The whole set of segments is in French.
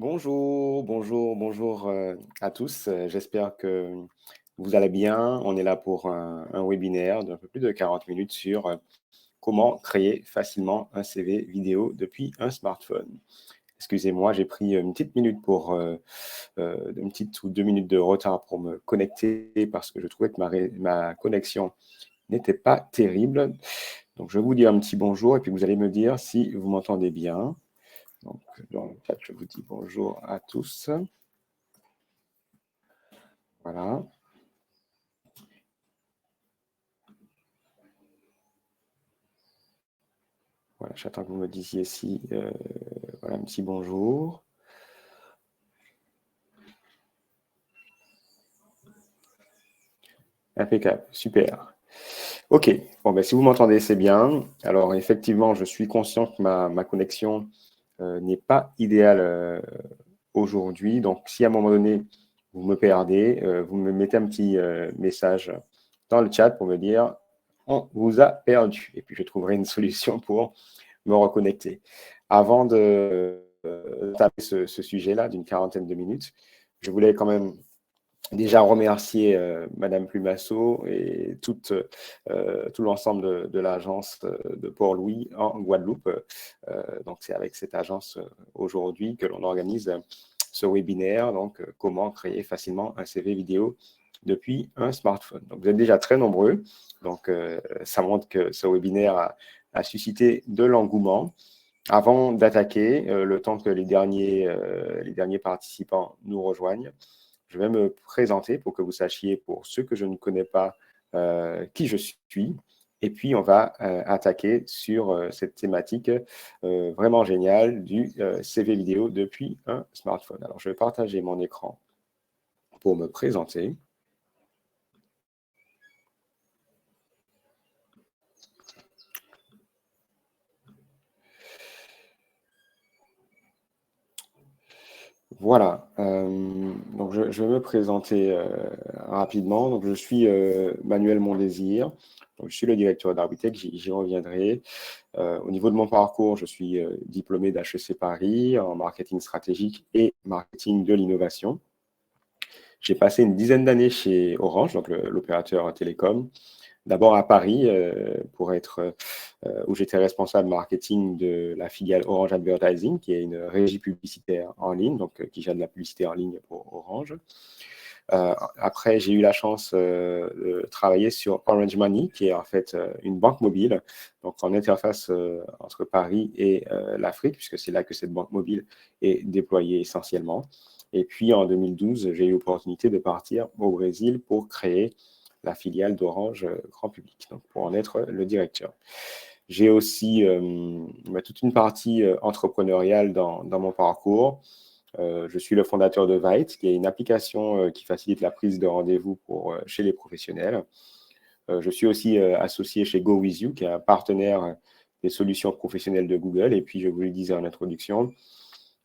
Bonjour, bonjour, bonjour à tous. J'espère que vous allez bien. On est là pour un webinaire d'un peu plus de 40 minutes sur comment créer facilement un CV vidéo depuis un smartphone. Excusez-moi, j'ai pris une petite minute une petite ou 2 minutes de retard pour me connecter parce que je trouvais que ma connexion n'était pas terrible. Donc, je vais vous dire un petit bonjour et puis vous allez me dire si vous m'entendez bien. Donc, dans le chat, je vous dis bonjour à tous. Voilà. Voilà, j'attends que vous me disiez si, voilà, un petit bonjour. Impeccable, super. Ok, bon, ben, si vous m'entendez, c'est bien. Alors, effectivement, je suis conscient que ma connexion n'est pas idéale aujourd'hui. Donc, si à un moment donné, vous me perdez, vous me mettez un petit message dans le chat pour me dire on vous a perdu. Et puis, je trouverai une solution pour me reconnecter. Avant de taper ce sujet-là d'une quarantaine de minutes, je voulais quand même déjà remercier Madame Plumasso et tout l'ensemble de l'agence de Port-Louis en Guadeloupe. Donc, c'est avec cette agence aujourd'hui que l'on organise ce webinaire, donc comment créer facilement un CV vidéo depuis un smartphone. Donc, vous êtes déjà très nombreux, donc ça montre que ce webinaire a suscité de l'engouement. Avant d'attaquer, le temps que les derniers participants nous rejoignent, je vais me présenter pour que vous sachiez, pour ceux que je ne connais pas, qui je suis. Et puis, on va attaquer sur cette thématique vraiment géniale du CV vidéo depuis un smartphone. Alors, je vais partager mon écran pour me présenter. Voilà, donc je vais me présenter rapidement. Donc, je suis Manuel Mondésir, donc je suis le directeur d'Arbitech, j'y reviendrai. Au niveau de mon parcours, je suis diplômé d'HEC Paris en marketing stratégique et marketing de l'innovation. J'ai passé une dizaine d'années chez Orange, donc l'opérateur télécom. D'abord à Paris, où j'étais responsable marketing de la filiale Orange Advertising, qui est une régie publicitaire en ligne, donc qui gère de la publicité en ligne pour Orange. Après, j'ai eu la chance de travailler sur Orange Money, qui est en fait une banque mobile, donc en interface entre Paris et l'Afrique, puisque c'est là que cette banque mobile est déployée essentiellement. Et puis en 2012, j'ai eu l'opportunité de partir au Brésil pour créer la filiale d'Orange Grand Public, donc pour en être le directeur. J'ai aussi toute une partie entrepreneuriale dans mon parcours. Je suis le fondateur de Vite, qui est une application qui facilite la prise de rendez-vous chez les professionnels. Je suis aussi associé chez GoWithYou, qui est un partenaire des solutions professionnelles de Google. Et puis, je vous le disais en introduction,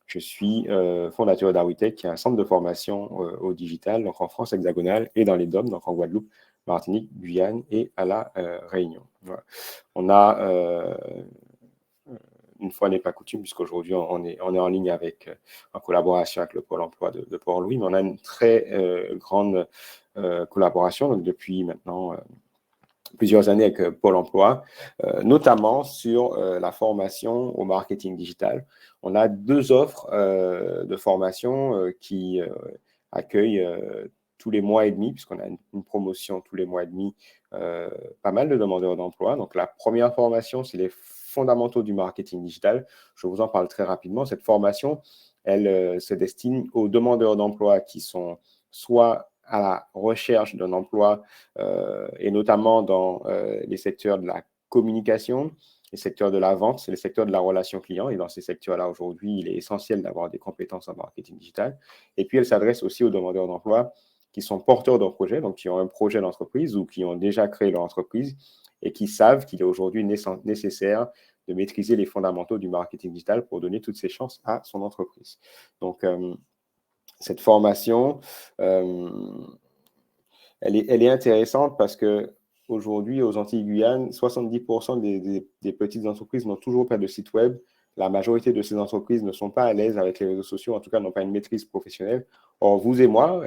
je suis fondateur d'Awitech, qui est un centre de formation au digital, donc en France hexagonale et dans les DOM, donc en Guadeloupe, Martinique, Guyane et à la Réunion. Voilà. On a une fois n'est pas coutume, puisqu'aujourd'hui, on est en ligne en collaboration avec le Pôle emploi de Port-Louis, mais on a une très grande collaboration donc depuis maintenant plusieurs années avec Pôle emploi, notamment sur la formation au marketing digital. On a 2 offres de formation qui accueillent tous les mois et demi, puisqu'on a une promotion tous les mois et demi, pas mal de demandeurs d'emploi. Donc, la première formation, c'est les fondamentaux du marketing digital. Je vous en parle très rapidement. Cette formation, elle se destine aux demandeurs d'emploi qui sont soit à la recherche d'un emploi, et notamment dans les secteurs de la communication, les secteurs de la vente, c'est le secteur de la relation client. Et dans ces secteurs-là, aujourd'hui, il est essentiel d'avoir des compétences en marketing digital. Et puis, elle s'adresse aussi aux demandeurs d'emploi qui sont porteurs d'un projet, donc qui ont un projet d'entreprise ou qui ont déjà créé leur entreprise et qui savent qu'il est aujourd'hui nécessaire de maîtriser les fondamentaux du marketing digital pour donner toutes ses chances à son entreprise. Donc, cette formation, elle est intéressante parce qu'aujourd'hui, aux Antilles Guyane, 70% des petites entreprises n'ont toujours pas de site web. la majorité de ces entreprises ne sont pas à l'aise avec les réseaux sociaux, en tout cas n'ont pas une maîtrise professionnelle. Or, vous et moi,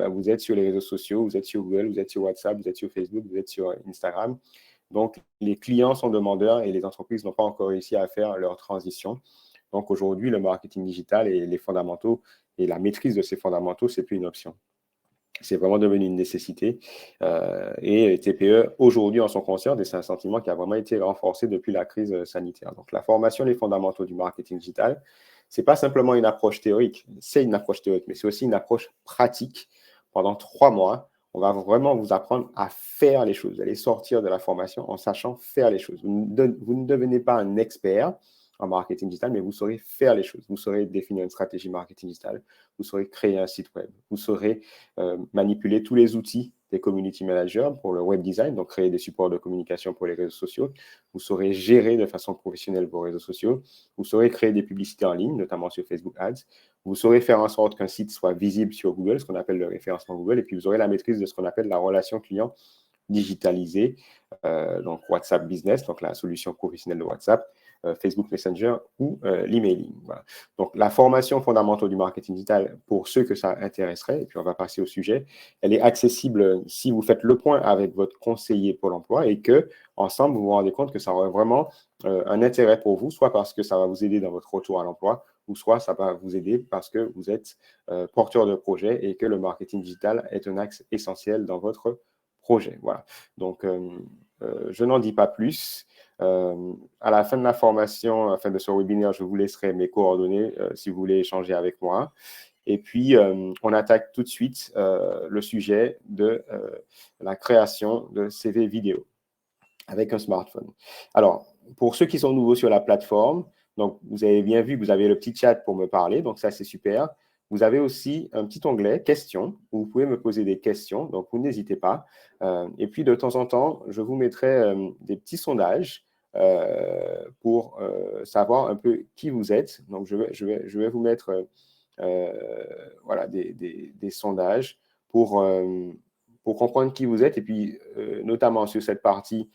vous êtes sur les réseaux sociaux, vous êtes sur Google, vous êtes sur WhatsApp, vous êtes sur Facebook, vous êtes sur Instagram. Donc, les clients sont demandeurs et les entreprises n'ont pas encore réussi à faire leur transition. Donc, aujourd'hui, le marketing digital et les fondamentaux et la maîtrise de ces fondamentaux, ce n'est plus une option. C'est vraiment devenu une nécessité. Et les TPE, aujourd'hui, en sont conscients et c'est un sentiment qui a vraiment été renforcé depuis la crise sanitaire. Donc, la formation, les fondamentaux du marketing digital, ce n'est pas simplement une approche théorique. C'est une approche théorique, mais c'est aussi une approche pratique. Pendant 3 mois, on va vraiment vous apprendre à faire les choses. Vous allez sortir de la formation en sachant faire les choses. Vous ne devenez pas un expert en marketing digital, mais vous saurez faire les choses. Vous saurez définir une stratégie marketing digital, vous saurez créer un site web, vous saurez manipuler tous les outils des community managers pour le web design, donc créer des supports de communication pour les réseaux sociaux. Vous saurez gérer de façon professionnelle vos réseaux sociaux. Vous saurez créer des publicités en ligne, notamment sur Facebook Ads. Vous saurez faire en sorte qu'un site soit visible sur Google, ce qu'on appelle le référencement Google. Et puis, vous aurez la maîtrise de ce qu'on appelle la relation client digitalisée, donc WhatsApp Business, donc la solution professionnelle de WhatsApp, Facebook Messenger ou l'emailing. Voilà. Donc, la formation fondamentale du marketing digital, pour ceux que ça intéresserait, et puis on va passer au sujet, elle est accessible si vous faites le point avec votre conseiller Pôle emploi et que, ensemble, vous vous rendez compte que ça aura vraiment un intérêt pour vous, soit parce que ça va vous aider dans votre retour à l'emploi, ou soit ça va vous aider parce que vous êtes porteur de projet et que le marketing digital est un axe essentiel dans votre projet. Voilà. Donc, je n'en dis pas plus. À la fin de la formation, à la fin de ce webinaire, je vous laisserai mes coordonnées si vous voulez échanger avec moi. Et puis, on attaque tout de suite le sujet de la création de CV vidéo avec un smartphone. Alors, pour ceux qui sont nouveaux sur la plateforme, donc vous avez bien vu que vous avez le petit chat pour me parler, donc ça, c'est super. Vous avez aussi un petit onglet questions où vous pouvez me poser des questions, donc vous n'hésitez pas. Et puis, de temps en temps, je vous mettrai des petits sondages pour savoir un peu qui vous êtes. Donc, je vais vous mettre voilà, des sondages pour comprendre qui vous êtes et puis notamment sur cette partie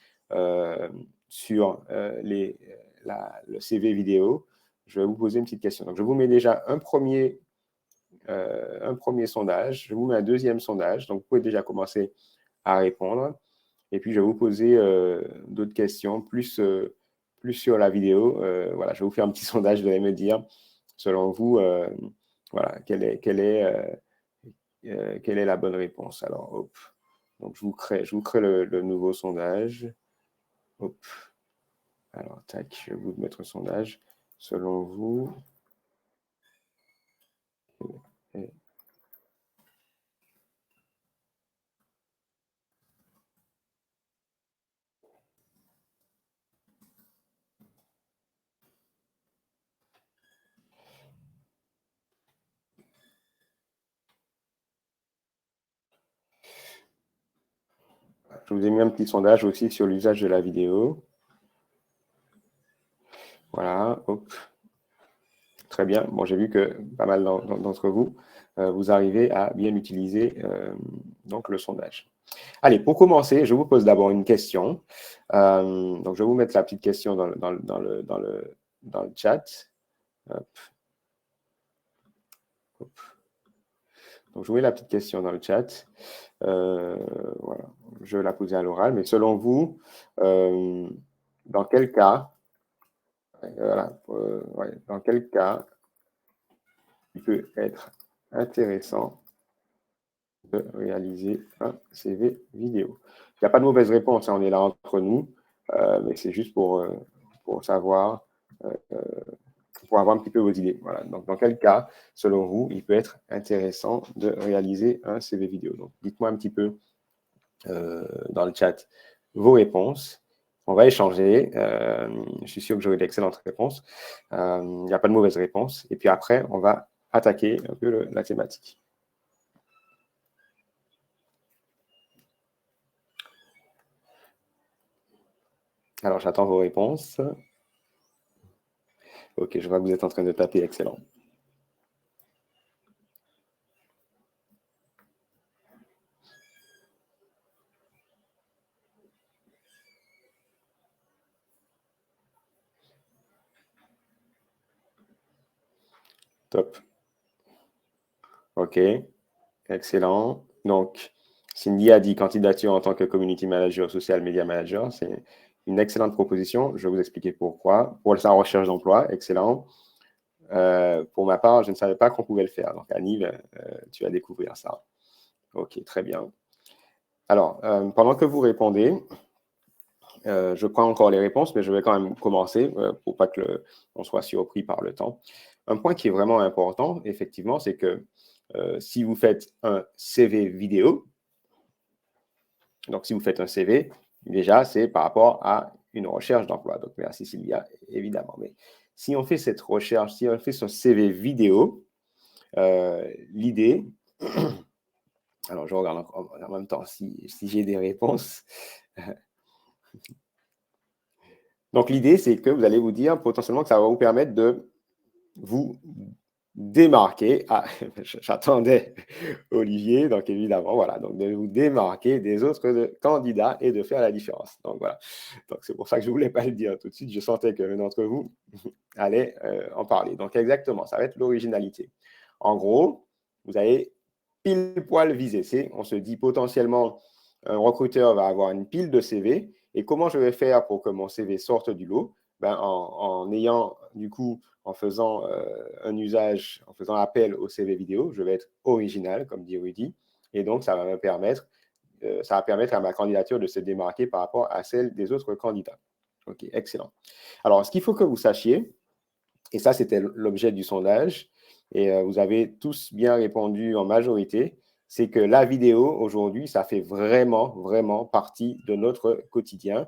sur le CV vidéo, je vais vous poser une petite question. Donc, je vous mets déjà un premier sondage, je vous mets un deuxième sondage, donc vous pouvez déjà commencer à répondre. Et puis, je vais vous poser d'autres questions, plus sur la vidéo. Voilà, je vais vous faire un petit sondage, vous allez me dire, selon vous, voilà, quelle est la bonne réponse. Alors, hop. Donc, je vous crée le nouveau sondage. Hop. Alors, tac, je vais vous mettre un sondage. Selon vous, je vous ai mis un petit sondage aussi sur l'usage de la vidéo. Voilà, hop. Très bien. Bon, j'ai vu que pas mal d'entre vous, vous arrivez à bien utiliser donc le sondage. Allez, pour commencer, je vous pose d'abord une question. Donc, je vais vous mettre la petite question dans le chat. Hop. Hop. Donc, je vous mets la petite question dans le chat. Voilà. Je vais la poser à l'oral. Mais selon vous, dans quel cas, voilà, dans quel cas il peut être intéressant de réaliser un CV vidéo? Il n'y a pas de mauvaise réponse, hein, on est là entre nous, mais c'est juste pour savoir, pour avoir un petit peu vos idées. Voilà. Donc, dans quel cas, selon vous, il peut être intéressant de réaliser un CV vidéo? Donc, dites-moi un petit peu dans le chat vos réponses. On va échanger. Je suis sûr que j'aurai d'excellentes réponses. Il n'y a pas de mauvaise réponse. Et puis après, on va attaquer un peu la thématique. Alors, j'attends vos réponses. Ok, je vois que vous êtes en train de taper. Excellent. Top. OK. Excellent. Donc, Cindy a dit candidature en tant que community manager, social media manager. C'est une excellente proposition. Je vais vous expliquer pourquoi. Pour sa recherche d'emploi, excellent. Pour ma part, je ne savais pas qu'on pouvait le faire. Donc, Annie, tu vas découvrir ça. OK, très bien. Alors, pendant que vous répondez, je prends encore les réponses, mais je vais quand même commencer pour pas que on soit surpris par le temps. Un point qui est vraiment important, effectivement, c'est que si vous faites un CV vidéo, donc si vous faites un CV, déjà, c'est par rapport à une recherche d'emploi. Donc, merci Sylvia, évidemment. Mais si on fait cette recherche, si on fait son CV vidéo, l'idée, alors je regarde en même temps si j'ai des réponses. Donc, l'idée, c'est que vous allez vous dire potentiellement que ça va vous permettre de vous démarquer. Ah, j'attendais Olivier, donc évidemment, voilà, donc de vous démarquer des autres candidats et de faire la différence. Donc, voilà. Donc, c'est pour ça que je ne voulais pas le dire tout de suite. Je sentais que l'un d'entre vous allait en parler. Donc, exactement, ça va être l'originalité. En gros, vous allez pile poil viser. On se dit potentiellement, un recruteur va avoir une pile de CV. Et comment je vais faire pour que mon CV sorte du lot? En ayant, du coup, en faisant un usage, en faisant appel au CV vidéo, je vais être original, comme dit Rudy. Et donc, ça va me permettre, à ma candidature de se démarquer par rapport à celle des autres candidats. OK, excellent. Alors, ce qu'il faut que vous sachiez, et ça, c'était l'objet du sondage, et vous avez tous bien répondu en majorité, c'est que la vidéo, aujourd'hui, ça fait vraiment, vraiment partie de notre quotidien.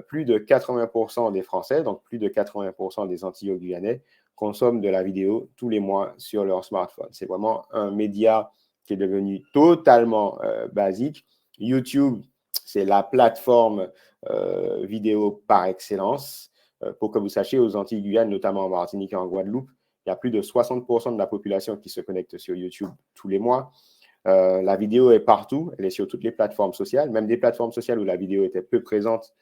Plus de 80% des Français, donc plus de 80% des Antillais-Guyanais, consomment de la vidéo tous les mois sur leur smartphone. C'est vraiment un média qui est devenu totalement basique. YouTube, c'est la plateforme vidéo par excellence. Pour que vous sachiez, aux Antilles-Guyane, notamment en Martinique et en Guadeloupe, il y a plus de 60% de la population qui se connecte sur YouTube tous les mois. La vidéo est partout, elle est sur toutes les plateformes sociales, même des plateformes sociales où la vidéo était peu présente,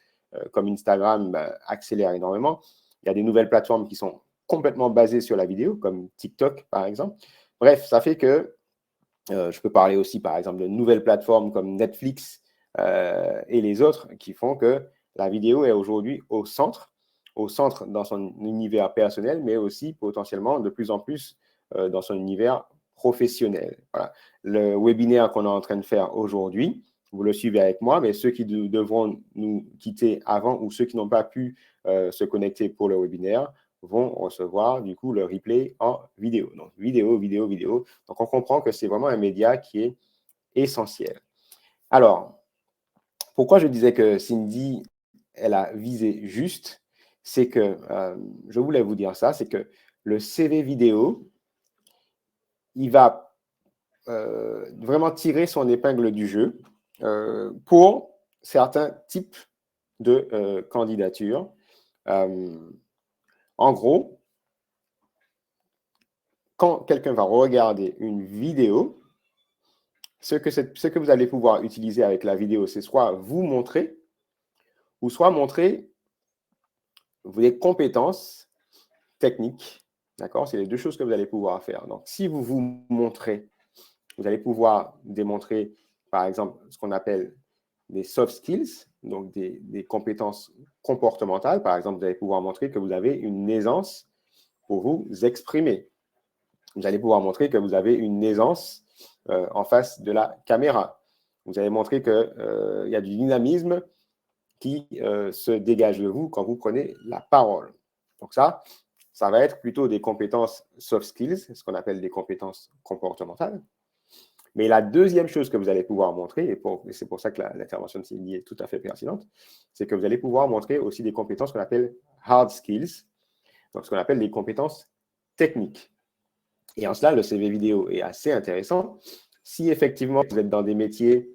comme Instagram, accélère énormément. Il y a des nouvelles plateformes qui sont complètement basées sur la vidéo, comme TikTok, par exemple. Bref, ça fait que je peux parler aussi, par exemple, de nouvelles plateformes comme Netflix et les autres qui font que la vidéo est aujourd'hui au centre dans son univers personnel, mais aussi potentiellement de plus en plus dans son univers professionnel. Voilà. Le webinaire qu'on est en train de faire aujourd'hui, vous le suivez avec moi, mais ceux qui devront nous quitter avant ou ceux qui n'ont pas pu se connecter pour le webinaire vont recevoir du coup le replay en vidéo. Donc, vidéo, vidéo, vidéo. Donc, on comprend que c'est vraiment un média qui est essentiel. Alors, pourquoi je disais que Cindy, elle a visé juste, c'est que, je voulais vous dire ça, c'est que le CV vidéo, il va vraiment tirer son épingle du jeu pour certains types de candidatures. En gros, quand quelqu'un va regarder une vidéo, ce que vous allez pouvoir utiliser avec la vidéo, c'est soit vous montrer, ou soit montrer des compétences techniques. D'accord? C'est les deux choses que vous allez pouvoir faire. Donc, si vous vous montrez, vous allez pouvoir démontrer, par exemple, ce qu'on appelle des soft skills, donc des compétences comportementales. Par exemple, vous allez pouvoir montrer que vous avez une aisance pour vous exprimer. Vous allez pouvoir montrer que vous avez une aisance en face de la caméra. Vous allez montrer qu'il y a du dynamisme qui se dégage de vous quand vous prenez la parole. Donc ça va être plutôt des compétences soft skills, ce qu'on appelle des compétences comportementales. Mais la deuxième chose que vous allez pouvoir montrer, et c'est pour ça que l'intervention de Cindy est tout à fait pertinente, c'est que vous allez pouvoir montrer aussi des compétences qu'on appelle hard skills, donc ce qu'on appelle des compétences techniques. Et en cela, le CV vidéo est assez intéressant. Si effectivement vous êtes dans des métiers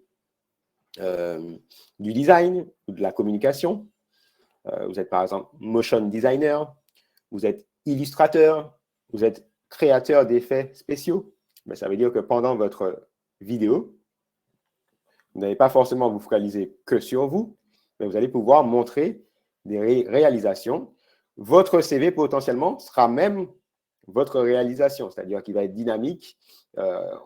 du design ou de la communication, vous êtes par exemple motion designer, vous êtes illustrateur, vous êtes créateur d'effets spéciaux, mais ça veut dire que pendant votre vidéo, vous n'allez pas forcément vous focaliser que sur vous, mais vous allez pouvoir montrer des réalisations. Votre CV potentiellement sera même votre réalisation, c'est-à-dire qu'il va être dynamique.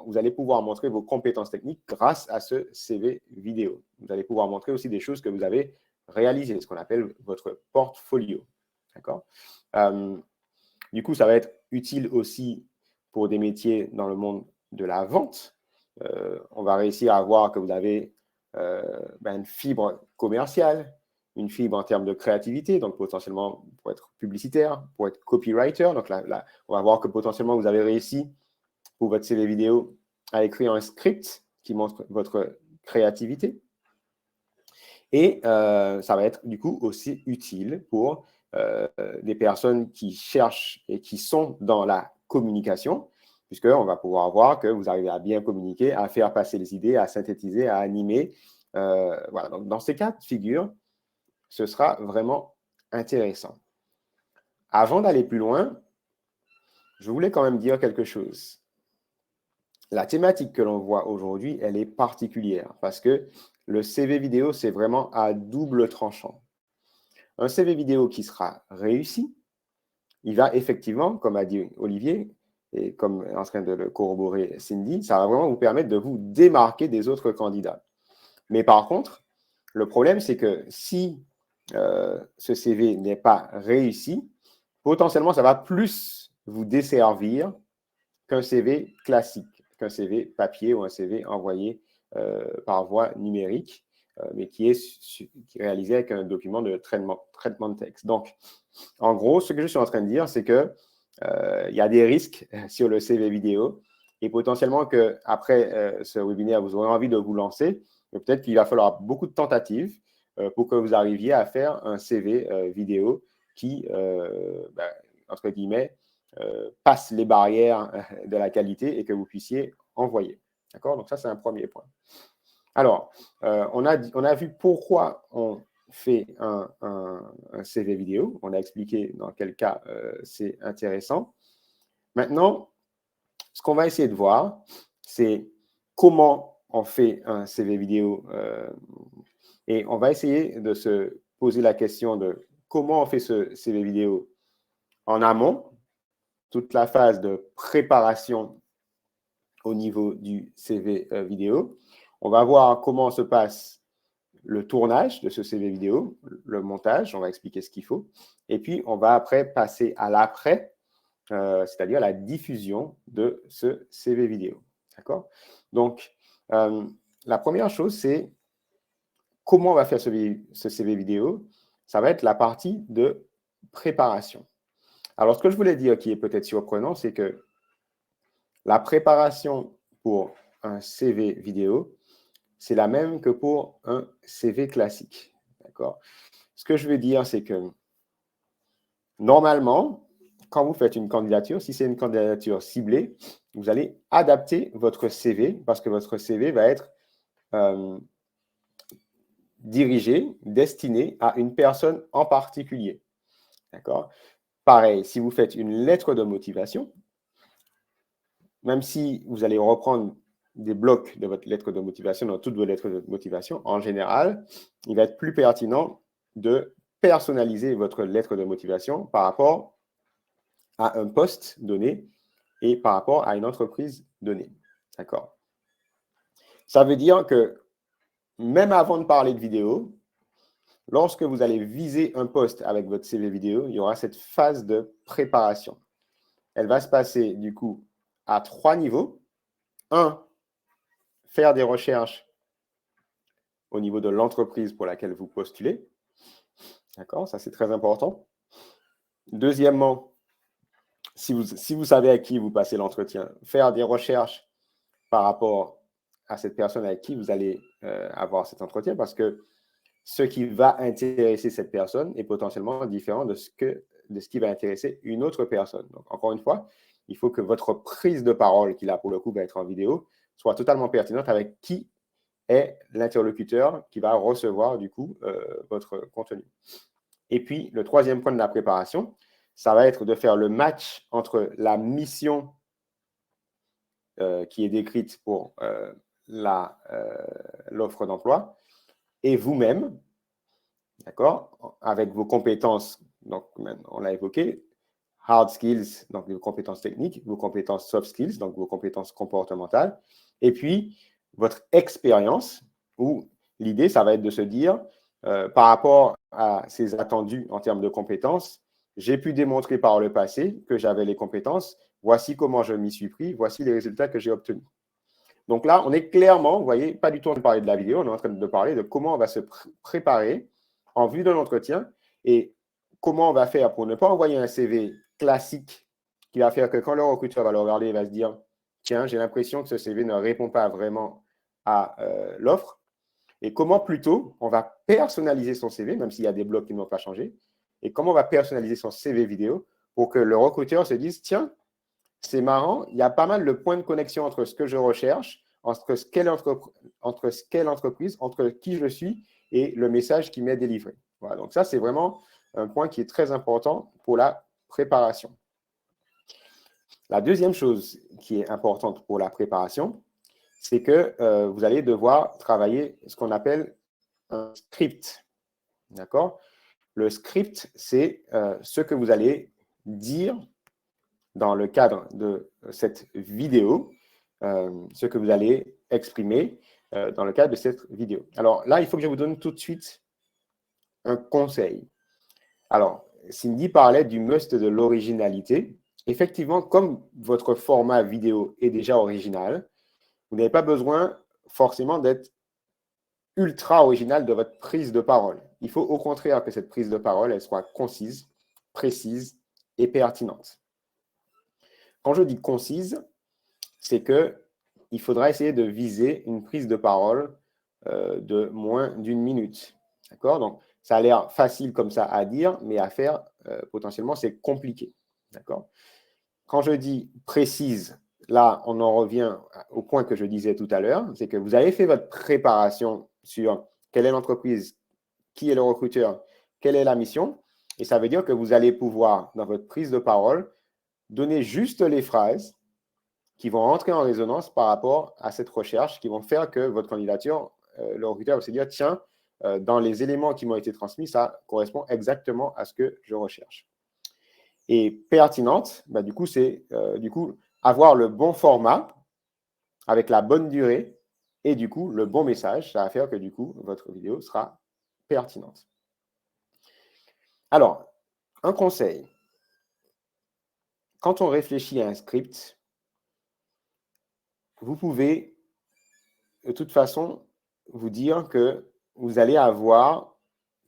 Vous allez pouvoir montrer vos compétences techniques grâce à ce CV vidéo. Vous allez pouvoir montrer aussi des choses que vous avez réalisées, ce qu'on appelle votre portfolio. D'accord? Du coup, ça va être utile aussi pour des métiers dans le monde de la vente. On va réussir à voir que vous avez une fibre commerciale, une fibre en termes de créativité, donc potentiellement pour être publicitaire, pour être copywriter. Donc là, on va voir que potentiellement vous avez réussi pour votre CV vidéo à écrire un script qui montre votre créativité. Et ça va être du coup aussi utile pour des personnes qui cherchent et qui sont dans la communication, puisqu'on va pouvoir voir que vous arrivez à bien communiquer, à faire passer les idées, à synthétiser, à animer. Voilà. Donc, dans ces cas de figure, ce sera vraiment intéressant. Avant d'aller plus loin, je voulais quand même dire quelque chose. La thématique que l'on voit aujourd'hui, elle est particulière parce que le CV vidéo, c'est vraiment à double tranchant. Un CV vidéo qui sera réussi, il va effectivement, comme a dit Olivier, et comme est en train de le corroborer Cindy, ça va vraiment vous permettre de vous démarquer des autres candidats. Mais par contre, le problème, c'est que si ce CV n'est pas réussi, potentiellement, ça va plus vous desservir qu'un CV classique, qu'un CV papier ou un CV envoyé par voie numérique, mais qui est réalisé avec un document de traitement de texte. Donc, en gros, ce que je suis en train de dire, c'est qu'il y a des risques sur le CV vidéo et potentiellement qu'après ce webinaire, vous aurez envie de vous lancer, mais peut-être qu'il va falloir beaucoup de tentatives pour que vous arriviez à faire un CV vidéo qui, entre guillemets, passe les barrières de la qualité et que vous puissiez envoyer. D'accord? Donc ça, c'est un premier point. Alors, on a vu pourquoi on fait un CV vidéo. On a expliqué dans quel cas c'est intéressant. Maintenant, ce qu'on va essayer de voir, c'est comment on fait un CV vidéo. Et on va essayer de se poser la question de comment on fait ce CV vidéo en amont, toute la phase de préparation au niveau du CV vidéo. On va voir comment se passe le tournage de ce CV vidéo, le montage, on va expliquer ce qu'il faut. Et puis, on va après passer à l'après, c'est-à-dire la diffusion de ce CV vidéo. D'accord? Donc, la première chose, c'est comment on va faire ce CV vidéo. Ça va être la partie de préparation. Alors, ce que je voulais dire qui est peut-être surprenant, c'est que la préparation pour un CV vidéo, c'est la même que pour un CV classique. D'accord? Ce que je veux dire, c'est que normalement, quand vous faites une candidature, si c'est une candidature ciblée, vous allez adapter votre CV parce que votre CV va être dirigé, destiné à une personne en particulier. D'accord? Pareil, si vous faites une lettre de motivation, même si vous allez reprendre des blocs de votre lettre de motivation, dans toutes vos lettres de motivation, en général, il va être plus pertinent de personnaliser votre lettre de motivation par rapport à un poste donné et par rapport à une entreprise donnée. D'accord? Ça veut dire que même avant de parler de vidéo, lorsque vous allez viser un poste avec votre CV vidéo, il y aura cette phase de préparation. Elle va se passer du coup à 3 niveaux. 1, faire des recherches au niveau de l'entreprise pour laquelle vous postulez. D'accord? Ça, c'est très important. Deuxièmement, si vous savez à qui vous passez l'entretien, faire des recherches par rapport à cette personne avec qui vous allez avoir cet entretien parce que ce qui va intéresser cette personne est potentiellement différent de ce qui va intéresser une autre personne. Donc, encore une fois, il faut que votre prise de parole, qui là pour le coup va être en vidéo, soit totalement pertinente avec qui est l'interlocuteur qui va recevoir du coup votre contenu. Et puis, le troisième point de la préparation, ça va être de faire le match entre la mission qui est décrite pour l'offre d'emploi et vous-même, d'accord, avec vos compétences, donc on l'a évoqué, hard skills, donc vos compétences techniques, vos compétences soft skills, donc vos compétences comportementales, et puis votre expérience, où l'idée, ça va être de se dire, par rapport à ces attendus en termes de compétences, j'ai pu démontrer par le passé que j'avais les compétences, voici comment je m'y suis pris, voici les résultats que j'ai obtenus. Donc là, on est clairement, vous voyez, pas du tout en train de parler de la vidéo, on est en train de parler de comment on va se préparer en vue de l'entretien et comment on va faire pour ne pas envoyer un CV classique qui va faire que quand le recruteur va le regarder, il va se dire « Tiens, j'ai l'impression que ce CV ne répond pas vraiment à l'offre. » Et comment plutôt on va personnaliser son CV, même s'il y a des blocs qui n'ont pas changé, et comment on va personnaliser son CV vidéo pour que le recruteur se dise « Tiens, c'est marrant, il y a pas mal de points de connexion entre ce que je recherche, entre ce qu'est l'entreprise, entre qui je suis et le message qui m'est délivré. » Voilà, donc ça, c'est vraiment un point qui est très important pour la préparation. La deuxième chose qui est importante pour la préparation, c'est que vous allez devoir travailler ce qu'on appelle un script. D'accord? Le script, c'est ce que vous allez dire dans le cadre de cette vidéo, ce que vous allez exprimer dans le cadre de cette vidéo. Alors là, il faut que je vous donne tout de suite un conseil. Alors, Cindy parlait du must de l'originalité. Effectivement, comme votre format vidéo est déjà original, vous n'avez pas besoin forcément d'être ultra original de votre prise de parole. Il faut au contraire que cette prise de parole, elle soit concise, précise et pertinente. Quand je dis concise, c'est qu'il faudra essayer de viser une prise de parole de moins d'une minute. D'accord? Donc, ça a l'air facile comme ça à dire, mais à faire, potentiellement, c'est compliqué. D'accord? Quand je dis précise, là, on en revient au point que je disais tout à l'heure, c'est que vous avez fait votre préparation sur quelle est l'entreprise, qui est le recruteur, quelle est la mission, et ça veut dire que vous allez pouvoir, dans votre prise de parole, donner juste les phrases qui vont entrer en résonance par rapport à cette recherche, qui vont faire que votre candidature, le recruteur va se dire, tiens, dans les éléments qui m'ont été transmis, ça correspond exactement à ce que je recherche. Et pertinente, bah, du coup, c'est avoir le bon format avec la bonne durée et du coup, le bon message. Ça va faire que du coup, votre vidéo sera pertinente. Alors, un conseil. Quand on réfléchit à un script, vous pouvez de toute façon vous dire que vous allez avoir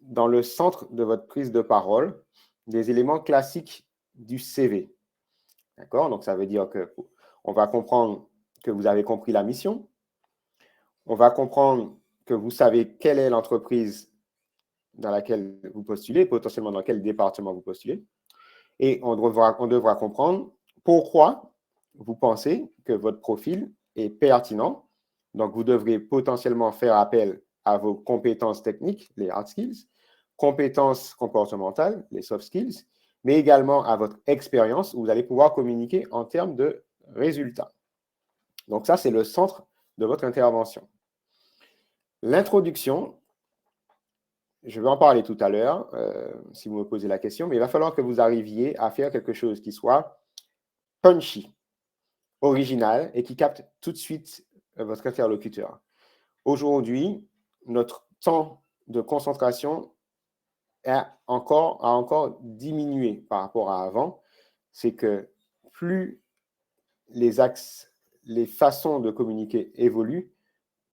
dans le centre de votre prise de parole des éléments classiques du CV. D'accord? Donc, ça veut dire qu'on va comprendre que vous avez compris la mission. On va comprendre que vous savez quelle est l'entreprise dans laquelle vous postulez, potentiellement dans quel département vous postulez. Et on devra comprendre pourquoi vous pensez que votre profil est pertinent. Donc, vous devrez potentiellement faire appel à vos compétences techniques, les hard skills, compétences comportementales, les soft skills, mais également à votre expérience où vous allez pouvoir communiquer en termes de résultats. Donc, ça, c'est le centre de votre intervention. L'introduction, je vais en parler tout à l'heure, si vous me posez la question, mais il va falloir que vous arriviez à faire quelque chose qui soit punchy, original et qui capte tout de suite votre interlocuteur. Aujourd'hui, notre temps de concentration a encore diminué par rapport à avant. C'est que plus les axes, les façons de communiquer évoluent,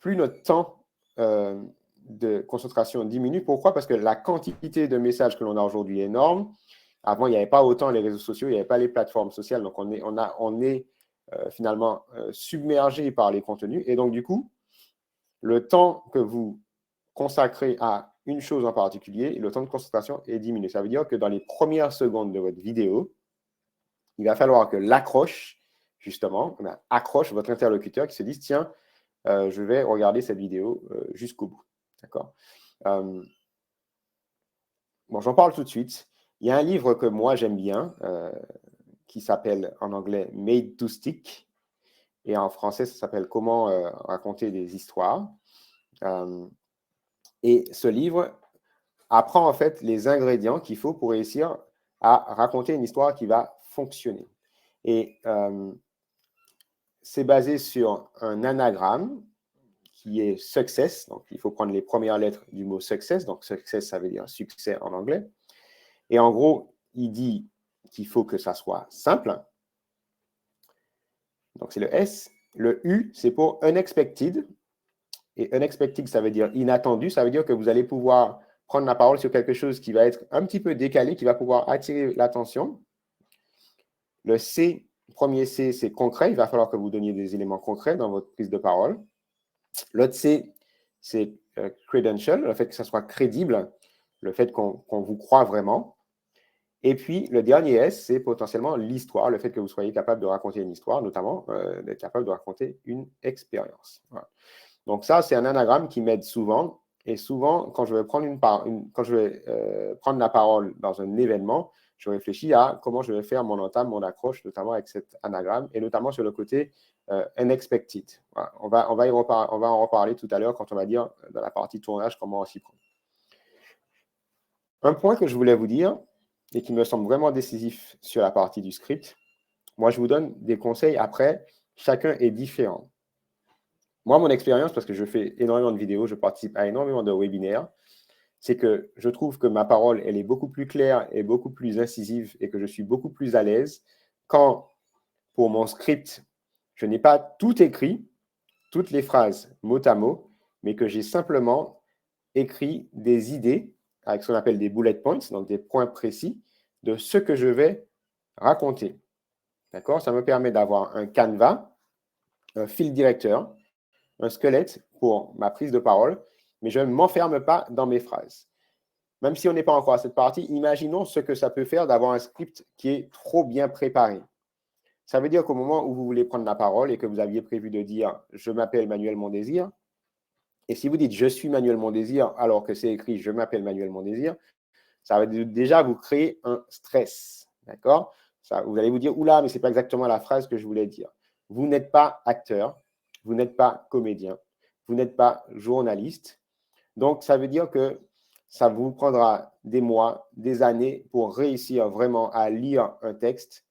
plus notre temps de concentration diminue. Pourquoi? Parce que la quantité de messages que l'on a aujourd'hui est énorme. Avant, il n'y avait pas autant les réseaux sociaux, il n'y avait pas les plateformes sociales. Donc, on est finalement submergé par les contenus. Et donc, du coup, le temps que vous consacrez à une chose en particulier, le temps de concentration est diminué. Ça veut dire que dans les premières secondes de votre vidéo, il va falloir que l'accroche, justement, accroche votre interlocuteur qui se dise, tiens, je vais regarder cette vidéo jusqu'au bout. D'accord? Bon, j'en parle tout de suite. Il y a un livre que moi, j'aime bien, qui s'appelle en anglais « Made to Stick » et en français, ça s'appelle « Comment raconter des histoires ». Et ce livre apprend en fait les ingrédients qu'il faut pour réussir à raconter une histoire qui va fonctionner. Et c'est basé sur un anagramme qui est success. Donc, il faut prendre les premières lettres du mot success. Donc, success, ça veut dire succès en anglais. Et en gros, il dit qu'il faut que ça soit simple. Donc, c'est le S. Le U, c'est pour unexpected. Et unexpected, ça veut dire inattendu. Ça veut dire que vous allez pouvoir prendre la parole sur quelque chose qui va être un petit peu décalé, qui va pouvoir attirer l'attention. Le C, premier C, c'est concret. Il va falloir que vous donniez des éléments concrets dans votre prise de parole. L'autre C, c'est credential, le fait que ça soit crédible, le fait qu'on vous croit vraiment. Et puis, le dernier S, c'est potentiellement l'histoire, le fait que vous soyez capable de raconter une histoire, notamment d'être capable de raconter une expérience. Voilà. Donc ça, c'est un anagramme qui m'aide souvent. Et souvent, quand je vais prendre, prendre la parole dans un événement, je réfléchis à comment je vais faire mon entame, mon accroche, notamment avec cet anagramme, et notamment sur le côté unexpected. Voilà. On va en reparler tout à l'heure quand on va dire dans la partie tournage comment on s'y prend. Un point que je voulais vous dire, et qui me semble vraiment décisif sur la partie du script, moi, je vous donne des conseils après. Chacun est différent. Moi, mon expérience, parce que je fais énormément de vidéos, je participe à énormément de webinaires, c'est que je trouve que ma parole, elle est beaucoup plus claire et beaucoup plus incisive et que je suis beaucoup plus à l'aise quand, pour mon script, je n'ai pas tout écrit, toutes les phrases mot à mot, mais que j'ai simplement écrit des idées avec ce qu'on appelle des bullet points, donc des points précis de ce que je vais raconter. D'accord? Ça me permet d'avoir un canevas, un fil directeur, un squelette pour ma prise de parole, mais je ne m'enferme pas dans mes phrases. Même si on n'est pas encore à cette partie, imaginons ce que ça peut faire d'avoir un script qui est trop bien préparé. Ça veut dire qu'au moment où vous voulez prendre la parole et que vous aviez prévu de dire « Je m'appelle Manuel Mondésir », et si vous dites « Je suis Manuel Mondésir » alors que c'est écrit « Je m'appelle Manuel Mondésir », ça va déjà vous créer un stress. D'accord? Vous allez vous dire « Oula, mais ce n'est pas exactement la phrase que je voulais dire ». Vous n'êtes pas acteur, vous n'êtes pas comédien, vous n'êtes pas journaliste. Donc, ça veut dire que ça vous prendra des mois, des années pour réussir vraiment à lire un texte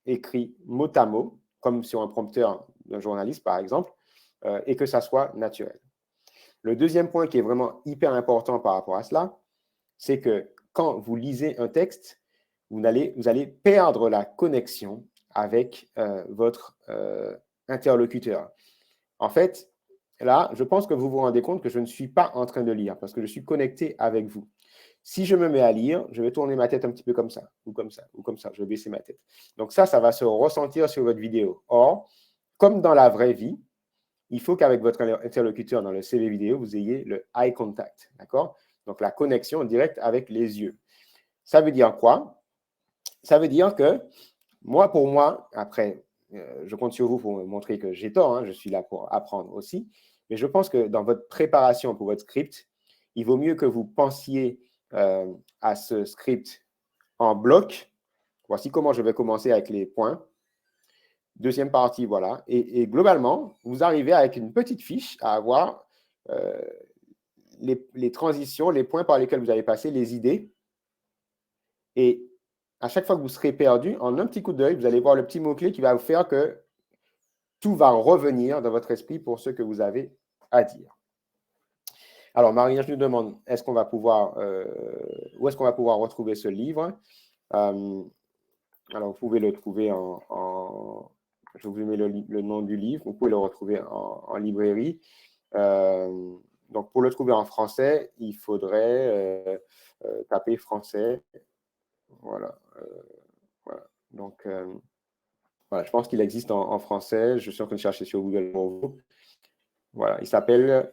écrit mot à mot, comme sur un prompteur d'un journaliste, par exemple, et que ça soit naturel. Le deuxième point qui est vraiment hyper important par rapport à cela, c'est que quand vous lisez un texte, vous allez perdre la connexion avec votre interlocuteur. En fait, là, je pense que vous vous rendez compte que je ne suis pas en train de lire parce que je suis connecté avec vous. Si je me mets à lire, je vais tourner ma tête un petit peu comme ça, ou comme ça, ou comme ça. Je vais baisser ma tête. Donc ça va se ressentir sur votre vidéo. Or, comme dans la vraie vie, il faut qu'avec votre interlocuteur dans le CV vidéo, vous ayez le eye contact. D'accord? Donc la connexion directe avec les yeux. Ça veut dire quoi? Ça veut dire que pour moi, après, je compte sur vous pour me montrer que j'ai tort, hein, je suis là pour apprendre aussi, mais je pense que dans votre préparation pour votre script, il vaut mieux que vous pensiez à ce script en bloc. Voici comment je vais commencer avec les points. Deuxième partie, voilà. Et globalement, vous arrivez avec une petite fiche à avoir les transitions, les points par lesquels vous allez passer, les idées. Et à chaque fois que vous serez perdu, en un petit coup d'œil, vous allez voir le petit mot-clé qui va vous faire que tout va revenir dans votre esprit pour ce que vous avez à dire. Alors, Marie-Ange nous demande, où est-ce qu'on va pouvoir retrouver ce livre? Alors, vous pouvez le trouver je vous mets le nom du livre, vous pouvez le retrouver en librairie. Donc, pour le trouver en français, il faudrait taper français. Voilà. Voilà. Donc, voilà, je pense qu'il existe en français. Je suis en train de chercher sur Google pour vous. Voilà, il s'appelle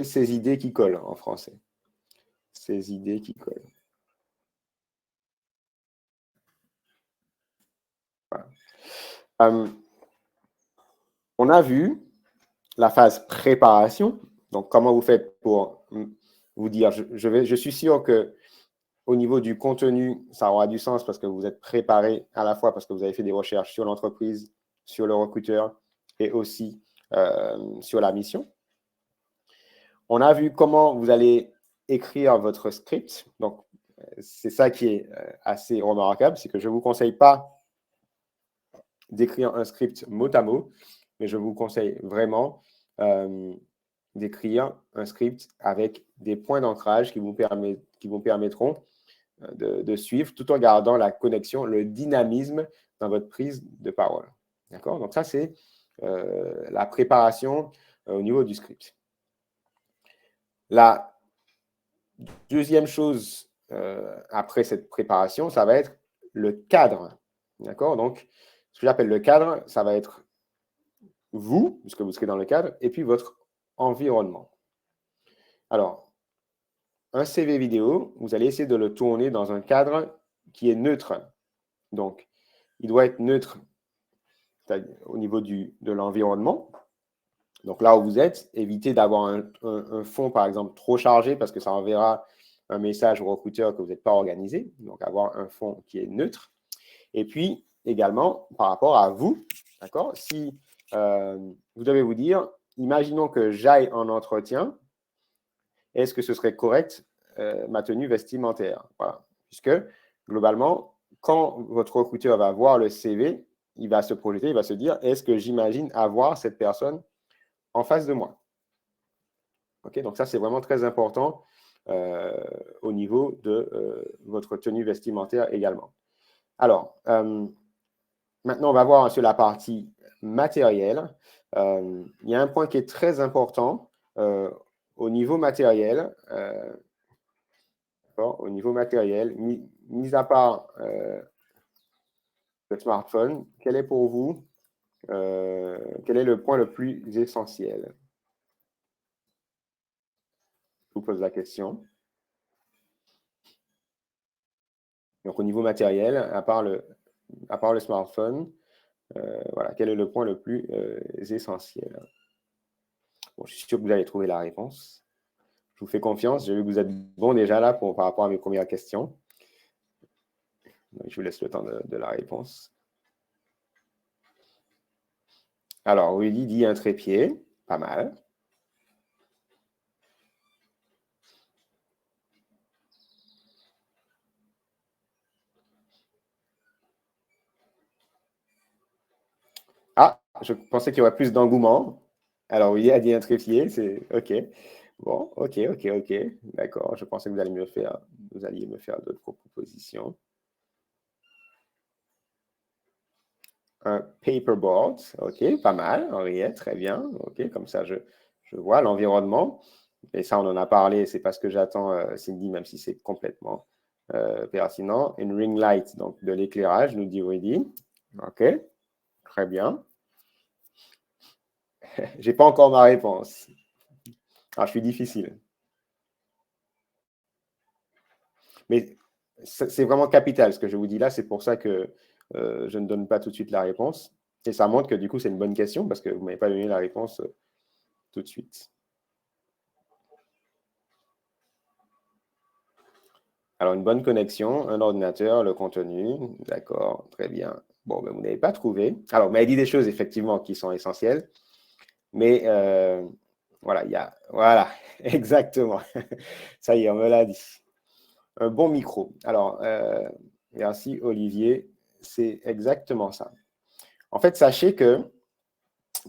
« Ces idées qui collent » en français. Ces idées qui collent. Voilà. On a vu la phase préparation. Donc, comment vous faites pour vous dire, je suis sûr que au niveau du contenu, ça aura du sens parce que vous êtes préparé à la fois parce que vous avez fait des recherches sur l'entreprise, sur le recruteur et aussi sur la mission. On a vu comment vous allez écrire votre script. Donc, c'est ça qui est assez remarquable, c'est que je ne vous conseille pas d'écrire un script mot à mot, mais je vous conseille vraiment d'écrire un script avec des points d'ancrage qui vous permettront de suivre tout en gardant la connexion, le dynamisme dans votre prise de parole. D'accord? Donc ça, c'est la préparation au niveau du script. La deuxième chose après cette préparation, ça va être le cadre. D'accord? Donc, ce que j'appelle le cadre, ça va être vous, puisque vous serez dans le cadre, et puis votre environnement. Alors, un CV vidéo, vous allez essayer de le tourner dans un cadre qui est neutre. Donc, il doit être neutre au niveau de l'environnement. Donc là où vous êtes, évitez d'avoir un fond, par exemple, trop chargé parce que ça enverra un message au recruteur que vous n'êtes pas organisé. Donc, avoir un fond qui est neutre. Et puis, également, par rapport à vous, d'accord, si vous devez vous dire, imaginons que j'aille en entretien, est-ce que ce serait correct ma tenue vestimentaire? Voilà. Puisque, globalement, quand votre recruteur va voir le CV, il va se projeter, il va se dire, est-ce que j'imagine avoir cette personne en face de moi? Okay, donc ça, c'est vraiment très important au niveau de votre tenue vestimentaire également. Alors, maintenant, on va voir sur la partie matérielle. Il y a un point qui est très important au niveau matériel. Au niveau matériel, mis à part le smartphone, quel est pour vous, quel est le point le plus essentiel? Je vous pose la question. Donc, au niveau matériel, à part le smartphone, voilà, quel est le point le plus essentiel? Bon, je suis sûr que vous allez trouver la réponse. Je vous fais confiance. J'ai vu que vous êtes bon déjà là par rapport à mes premières questions. Donc, je vous laisse le temps de la réponse. Alors, Rudy dit un trépied. Pas mal. Ah, je pensais qu'il y aurait plus d'engouement. Alors, Rudy a dit un trépied. C'est OK. Bon, OK. D'accord. Je pensais que vous alliez me faire d'autres propositions. Un paperboard, ok, pas mal, Henriette, très bien, ok, comme ça je vois l'environnement, et ça on en a parlé, c'est pas ce que j'attends, Cindy, même si c'est complètement pertinent. Une ring light, donc de l'éclairage, nous dit Rudy, ok, très bien. J'ai pas encore ma réponse. Ah, je suis difficile. Mais c'est vraiment capital ce que je vous dis là, c'est pour ça que je ne donne pas tout de suite la réponse. Et ça montre que du coup, c'est une bonne question parce que vous ne m'avez pas donné la réponse tout de suite. Alors, une bonne connexion, un ordinateur, le contenu, d'accord, très bien. Bon, ben, vous n'avez pas trouvé. Alors, vous m'avez dit des choses effectivement qui sont essentielles, mais voilà, voilà, exactement. Ça y est, on me l'a dit. Un bon micro. Alors, merci Olivier, c'est exactement ça. En fait, sachez que,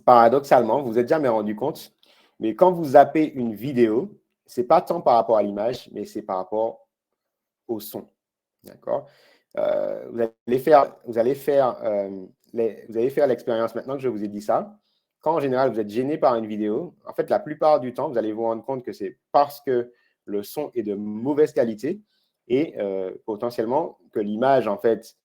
paradoxalement, vous vous êtes jamais rendu compte, mais quand vous zappez une vidéo, ce n'est pas tant par rapport à l'image, mais c'est par rapport au son. D'accord? Vous allez faire l'expérience maintenant que je vous ai dit ça. Quand en général vous êtes gêné par une vidéo, en fait, la plupart du temps, vous allez vous rendre compte que c'est parce que le son est de mauvaise qualité et potentiellement que l'image, en fait,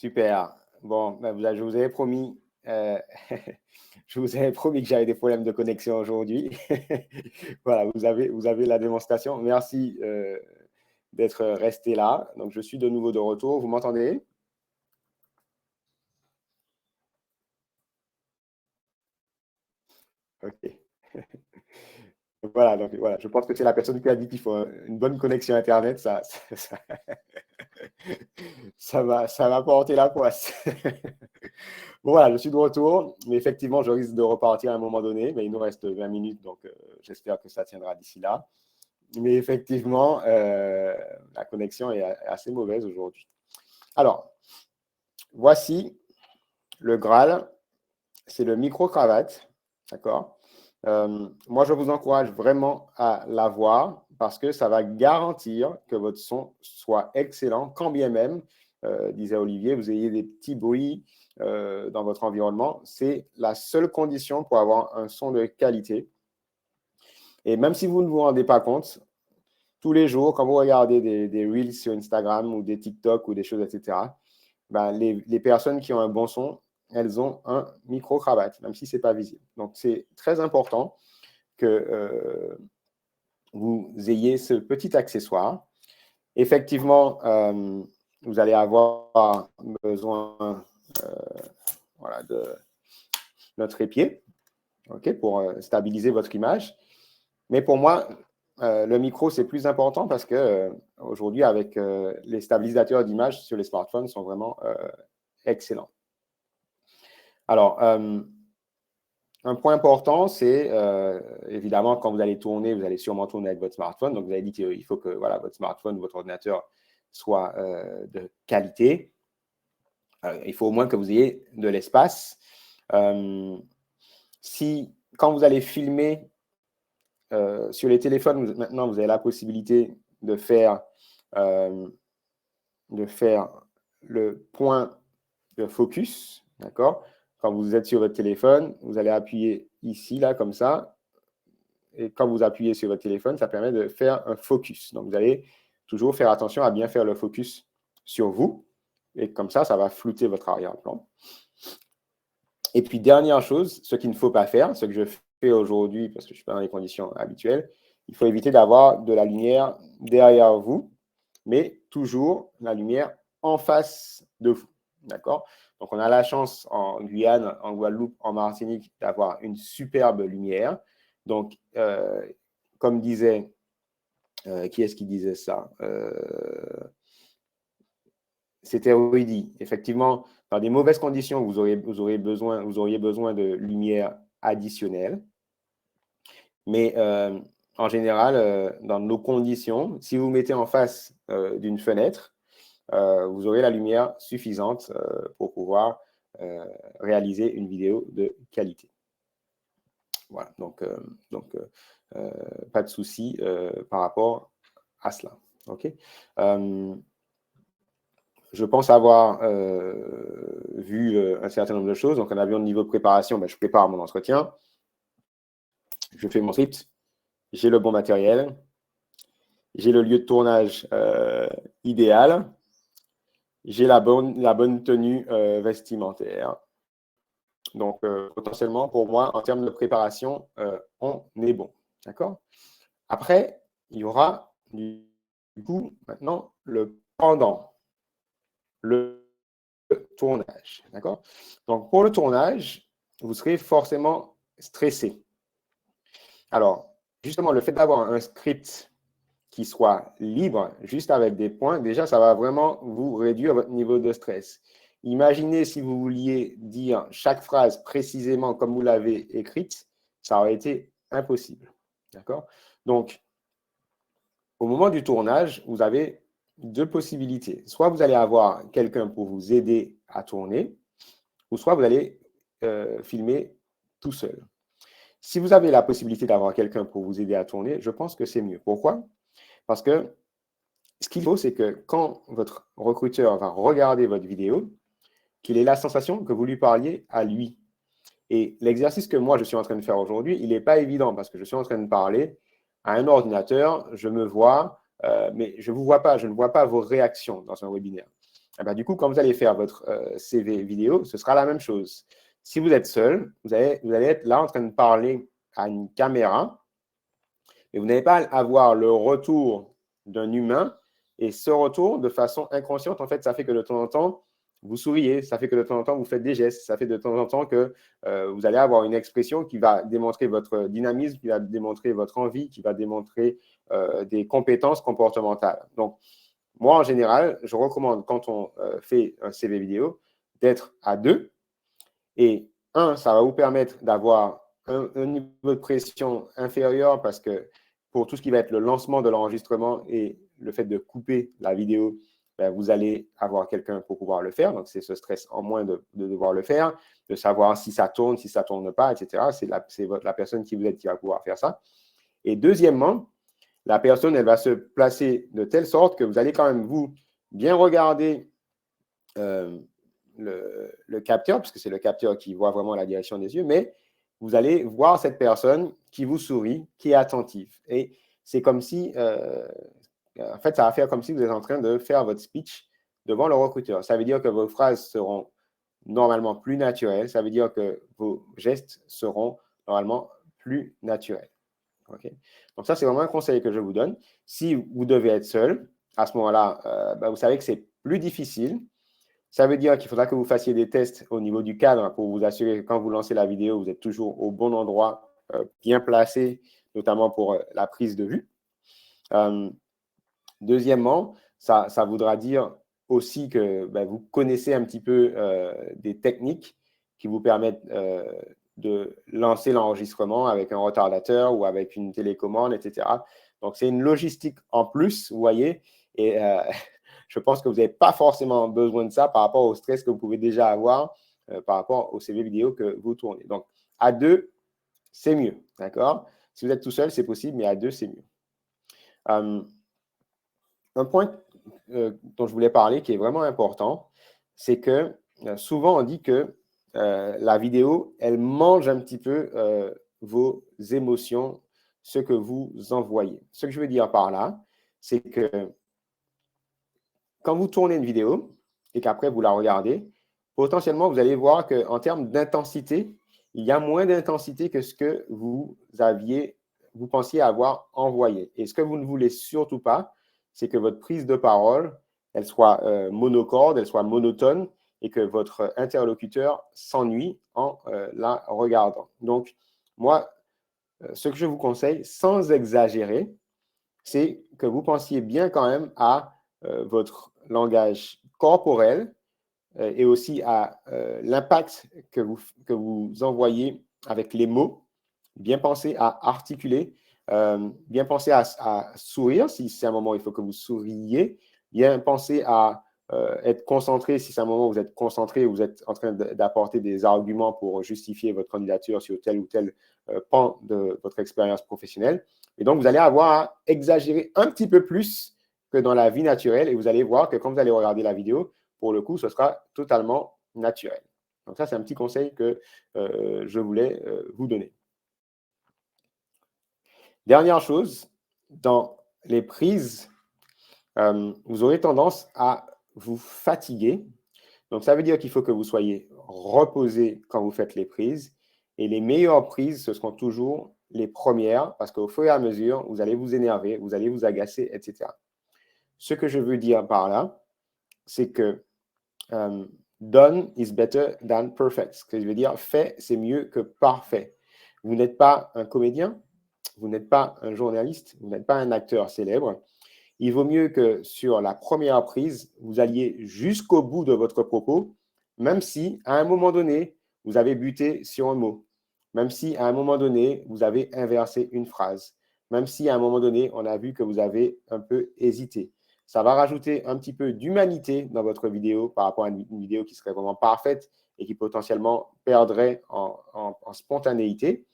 Super. Bon, ben, je vous avais promis, je vous avais promis que j'avais des problèmes de connexion aujourd'hui. Voilà, vous avez la démonstration. Merci d'être resté là. Donc, je suis de nouveau de retour. Vous m'entendez? OK. Voilà, donc voilà, je pense que c'est la personne qui a dit qu'il faut une bonne connexion Internet, ça va porter la poisse. Bon, voilà, je suis de retour, mais effectivement, je risque de repartir à un moment donné, mais il nous reste 20 minutes, donc j'espère que ça tiendra d'ici là. Mais effectivement, la connexion est assez mauvaise aujourd'hui. Alors, voici le Graal, c'est le micro-cravate, d'accord? Moi, je vous encourage vraiment à l'avoir parce que ça va garantir que votre son soit excellent, quand bien même, disait Olivier, vous ayez des petits bruits dans votre environnement. C'est la seule condition pour avoir un son de qualité. Et même si vous ne vous rendez pas compte, tous les jours, quand vous regardez des Reels sur Instagram ou des TikTok ou des choses, etc., ben, les personnes qui ont un bon son, elles ont un micro-cravate, même si ce n'est pas visible. Donc, c'est très important que vous ayez ce petit accessoire. Effectivement, vous allez avoir besoin voilà, de notre trépied, okay, pour stabiliser votre image. Mais pour moi, le micro, c'est plus important parce que aujourd'hui, avec les stabilisateurs d'image sur les smartphones sont vraiment excellents. Alors, un point important, c'est évidemment quand vous allez tourner, vous allez sûrement tourner avec votre smartphone. Donc, vous avez dit qu'il faut que voilà, votre smartphone, votre ordinateur soit de qualité. Il faut au moins que vous ayez de l'espace. Si, quand vous allez filmer sur les téléphones, maintenant, vous avez la possibilité de faire le point de focus, d'accord? Quand vous êtes sur votre téléphone, vous allez appuyer ici, là, comme ça. Et quand vous appuyez sur votre téléphone, ça permet de faire un focus. Donc, vous allez toujours faire attention à bien faire le focus sur vous. Et comme ça va flouter votre arrière-plan. Et puis, dernière chose, ce qu'il ne faut pas faire, ce que je fais aujourd'hui, parce que je ne suis pas dans les conditions habituelles, il faut éviter d'avoir de la lumière derrière vous, mais toujours la lumière en face de vous. D'accord? Donc, on a la chance en Guyane, en Guadeloupe, en Martinique, d'avoir une superbe lumière. Donc, comme disait, qui est-ce qui disait ça? C'était Rudy. Effectivement, dans des mauvaises conditions, vous auriez besoin de lumière additionnelle. Mais en général, dans nos conditions, si vous mettez en face d'une fenêtre, vous aurez la lumière suffisante pour pouvoir réaliser une vidéo de qualité. Voilà, donc pas de souci par rapport à cela. OK. Je pense avoir vu un certain nombre de choses. Donc, en avion de niveau de préparation, ben, je prépare mon entretien. Je fais mon script. J'ai le bon matériel. J'ai le lieu de tournage idéal. J'ai la bonne tenue vestimentaire. Donc, potentiellement, pour moi, en termes de préparation, on est bon. D'accord? Après, il y aura du coup maintenant le pendant, le tournage. D'accord? Donc, pour le tournage, vous serez forcément stressé. Alors, justement, le fait d'avoir un script qui soit libre, juste avec des points, déjà, ça va vraiment vous réduire votre niveau de stress. Imaginez si vous vouliez dire chaque phrase précisément comme vous l'avez écrite, ça aurait été impossible. D'accord? Donc, au moment du tournage, vous avez deux possibilités. Soit vous allez avoir quelqu'un pour vous aider à tourner, ou soit vous allez filmer tout seul. Si vous avez la possibilité d'avoir quelqu'un pour vous aider à tourner, je pense que c'est mieux. Pourquoi? Parce que ce qu'il faut, c'est que quand votre recruteur va regarder votre vidéo, qu'il ait la sensation que vous lui parliez à lui. Et l'exercice que moi, je suis en train de faire aujourd'hui, il n'est pas évident parce que je suis en train de parler à un ordinateur, je me vois, mais je ne vous vois pas, je ne vois pas vos réactions dans un webinaire. Et ben, du coup, quand vous allez faire votre CV vidéo, ce sera la même chose. Si vous êtes seul, vous allez être là en train de parler à une caméra, mais vous n'allez pas avoir le retour d'un humain. Et ce retour, de façon inconsciente, en fait, ça fait que de temps en temps, vous souriez, ça fait que de temps en temps, vous faites des gestes, ça fait de temps en temps que vous allez avoir une expression qui va démontrer votre dynamisme, qui va démontrer votre envie, qui va démontrer des compétences comportementales. Donc, moi, en général, je recommande, quand on fait un CV vidéo, d'être à deux. Et ça va vous permettre d'avoir un niveau de pression inférieur parce que pour tout ce qui va être le lancement de l'enregistrement et le fait de couper la vidéo, ben, vous allez avoir quelqu'un pour pouvoir le faire. Donc, c'est ce stress en moins de devoir le faire, de savoir si ça tourne pas, etc. C'est la personne qui vous aide qui va pouvoir faire ça. Et deuxièmement, la personne, elle va se placer de telle sorte que vous allez quand même, vous, bien regarder le capteur, parce que c'est le capteur qui voit vraiment la direction des yeux, mais vous allez voir cette personne qui vous sourit, qui est attentive. Et c'est comme si, en fait, ça va faire comme si vous êtes en train de faire votre speech devant le recruteur. Ça veut dire que vos phrases seront normalement plus naturelles. Ça veut dire que vos gestes seront normalement plus naturels. Okay? Donc ça, c'est vraiment un conseil que je vous donne. Si vous devez être seul, à ce moment-là, vous savez que c'est plus difficile. Ça veut dire qu'il faudra que vous fassiez des tests au niveau du cadre pour vous assurer que quand vous lancez la vidéo, vous êtes toujours au bon endroit, bien placé, notamment pour la prise de vue. Deuxièmement, ça voudra dire aussi que vous connaissez un petit peu des techniques qui vous permettent de lancer l'enregistrement avec un retardateur ou avec une télécommande, etc. Donc, c'est une logistique en plus, vous voyez, et je pense que vous n'avez pas forcément besoin de ça par rapport au stress que vous pouvez déjà avoir par rapport au CV vidéo que vous tournez. Donc, à deux, c'est mieux, d'accord? Si vous êtes tout seul, c'est possible, mais à deux, c'est mieux. Un point dont je voulais parler qui est vraiment important, c'est que souvent on dit que la vidéo, elle mange un petit peu vos émotions, ce que vous envoyez. Ce que je veux dire par là, c'est que quand vous tournez une vidéo et qu'après vous la regardez, potentiellement vous allez voir qu'en termes d'intensité, il y a moins d'intensité que ce que vous pensiez avoir envoyé. Et ce que vous ne voulez surtout pas, c'est que votre prise de parole, elle soit monocorde, elle soit monotone et que votre interlocuteur s'ennuie en la regardant. Donc, moi, ce que je vous conseille, sans exagérer, c'est que vous pensiez bien quand même à votre langage corporel et aussi à l'impact que vous envoyez avec les mots. Bien penser à articuler, bien penser à sourire, si c'est un moment où il faut que vous souriez, bien penser à être concentré, si c'est un moment où vous êtes concentré, où vous êtes en train d'apporter des arguments pour justifier votre candidature sur tel ou tel pan de votre expérience professionnelle. Et donc, vous allez avoir à exagérer un petit peu plus que dans la vie naturelle et vous allez voir que quand vous allez regarder la vidéo, pour le coup, ce sera totalement naturel. Donc ça, c'est un petit conseil que je voulais vous donner. Dernière chose, dans les prises, vous aurez tendance à vous fatiguer. Donc, ça veut dire qu'il faut que vous soyez reposé quand vous faites les prises. Et les meilleures prises, ce seront toujours les premières, parce qu'au fur et à mesure, vous allez vous énerver, vous allez vous agacer, etc. Ce que je veux dire par là, c'est que done is better than perfect. Ce que je veux dire, fait, c'est mieux que parfait. Vous n'êtes pas un comédien, vous n'êtes pas un journaliste, vous n'êtes pas un acteur célèbre. Il vaut mieux que sur la première prise, vous alliez jusqu'au bout de votre propos, même si à un moment donné, vous avez buté sur un mot, même si à un moment donné, vous avez inversé une phrase, même si à un moment donné, on a vu que vous avez un peu hésité. Ça va rajouter un petit peu d'humanité dans votre vidéo par rapport à une vidéo qui serait vraiment parfaite et qui potentiellement perdrait en spontanéité.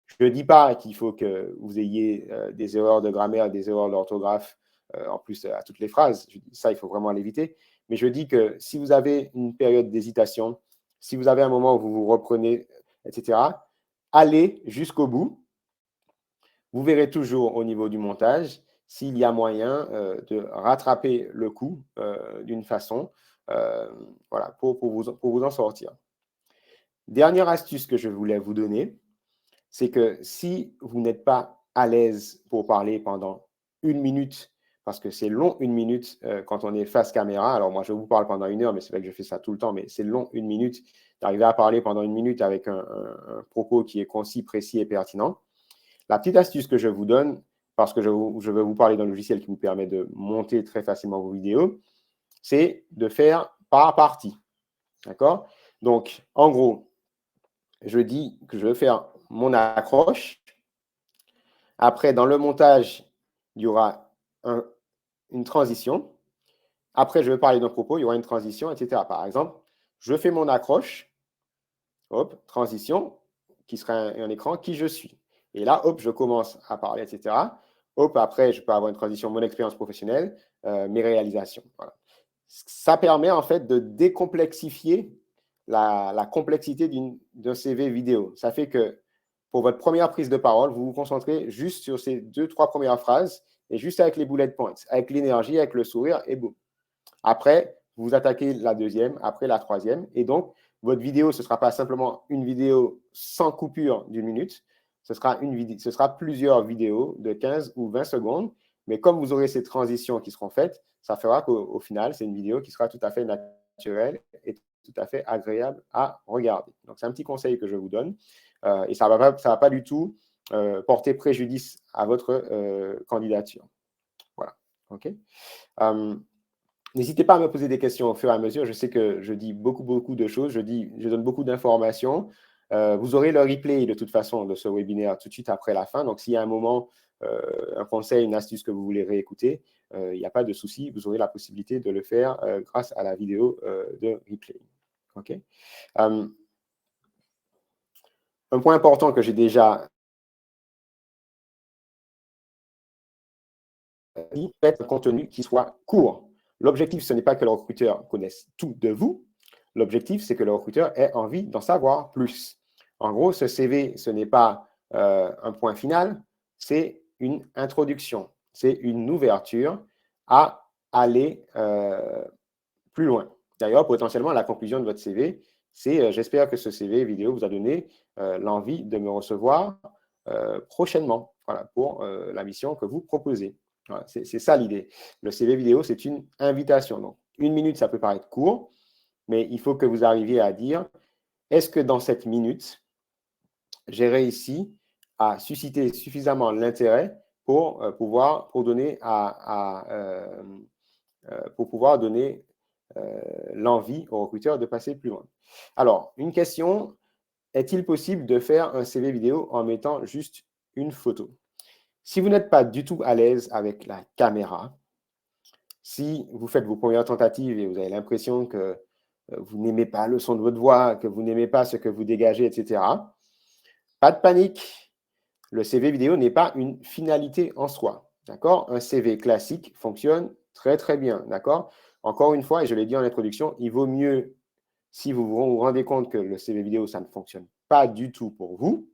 Je ne dis pas qu'il faut que vous ayez des erreurs de grammaire, des erreurs d'orthographe, en plus à toutes les phrases. Ça, il faut vraiment l'éviter. Mais je dis que si vous avez une période d'hésitation, si vous avez un moment où vous vous reprenez, etc., allez jusqu'au bout. Vous verrez toujours au niveau du montage s'il y a moyen de rattraper le coup d'une façon voilà, pour vous en sortir. Dernière astuce que je voulais vous donner, c'est que si vous n'êtes pas à l'aise pour parler pendant 1 minute, parce que c'est long 1 minute quand on est face caméra. Alors moi, je vous parle pendant 1 heure, mais c'est vrai que je fais ça tout le temps, mais c'est long 1 minute d'arriver à parler pendant 1 minute avec un propos qui est concis, précis et pertinent. La petite astuce que je vous donne, parce que je vais vous parler d'un logiciel qui vous permet de monter très facilement vos vidéos, c'est de faire par partie. D'accord? Donc, en gros, je dis que je vais faire mon accroche. Après, dans le montage, il y aura une transition. Après, je vais parler d'un propos, il y aura une transition, etc. Par exemple, je fais mon accroche, hop, transition, qui sera un écran, qui je suis. Et là, hop, je commence à parler, etc. Hop, après, je peux avoir une transition, mon expérience professionnelle, mes réalisations. Voilà. Ça permet en fait de décomplexifier la complexité d'un CV vidéo. Ça fait que pour votre première prise de parole, vous vous concentrez juste sur ces 2-3 premières phrases et juste avec les bullet points, avec l'énergie, avec le sourire et boum. Après, vous attaquez la deuxième, après la troisième. Et donc, votre vidéo, ce ne sera pas simplement une vidéo sans coupure d'1 minute. Ce sera plusieurs vidéos de 15 ou 20 secondes. Mais comme vous aurez ces transitions qui seront faites, ça fera qu'au final, c'est une vidéo qui sera tout à fait naturelle et tout à fait agréable à regarder. Donc, c'est un petit conseil que je vous donne. Et ça ne va pas du tout porter préjudice à votre candidature. Voilà. OK. N'hésitez pas à me poser des questions au fur et à mesure. Je sais que je dis beaucoup de choses. Je donne beaucoup d'informations. Vous aurez le replay de toute façon de ce webinaire tout de suite après la fin. Donc, s'il y a un moment, un conseil, une astuce que vous voulez réécouter, il n'y a pas de souci. Vous aurez la possibilité de le faire grâce à la vidéo de replay. OK. Un point important que j'ai déjà dit, faites un contenu qui soit court. L'objectif, ce n'est pas que le recruteur connaisse tout de vous. L'objectif, c'est que le recruteur ait envie d'en savoir plus. En gros, ce CV, ce n'est pas un point final, c'est une introduction, c'est une ouverture à aller plus loin. D'ailleurs, potentiellement, la conclusion de votre CV, c'est j'espère que ce CV vidéo vous a donné l'envie de me recevoir prochainement pour la mission que vous proposez. Voilà, c'est ça l'idée. Le CV vidéo, c'est une invitation. Donc, 1 minute, ça peut paraître court, mais il faut que vous arriviez à dire, est-ce que dans cette minute, j'ai réussi à susciter suffisamment l'intérêt pour pouvoir donner l'envie au recruteur de passer plus loin. Alors, une question, est-il possible de faire un CV vidéo en mettant juste une photo? Si vous n'êtes pas du tout à l'aise avec la caméra, si vous faites vos premières tentatives et vous avez l'impression que vous n'aimez pas le son de votre voix, que vous n'aimez pas ce que vous dégagez, etc., pas de panique. Le CV vidéo n'est pas une finalité en soi. D'accord? Un CV classique fonctionne très bien. D'accord? Encore une fois, et je l'ai dit en introduction, il vaut mieux, si vous vous rendez compte que le CV vidéo, ça ne fonctionne pas du tout pour vous,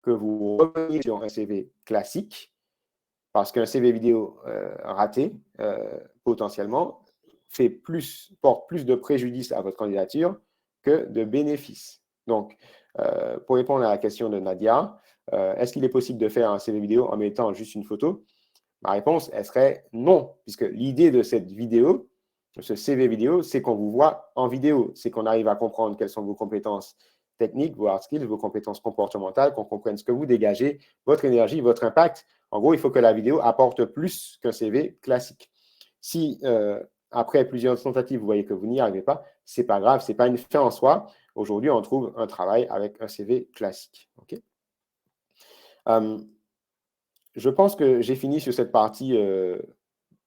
que vous reveniez sur un CV classique, parce qu'un CV vidéo raté, potentiellement, porte plus de préjudice à votre candidature que de bénéfices. Donc, pour répondre à la question de Nadia, est-ce qu'il est possible de faire un CV vidéo en mettant juste une photo? Ma réponse, elle serait non, puisque l'idée de cette vidéo, de ce CV vidéo, c'est qu'on vous voit en vidéo, c'est qu'on arrive à comprendre quelles sont vos compétences techniques, vos hard skills, vos compétences comportementales, qu'on comprenne ce que vous dégagez, votre énergie, votre impact. En gros, il faut que la vidéo apporte plus qu'un CV classique. Si après plusieurs tentatives, vous voyez que vous n'y arrivez pas, ce n'est pas grave, ce n'est pas une fin en soi. Aujourd'hui, on trouve un travail avec un CV classique. Okay. Je pense que j'ai fini sur cette partie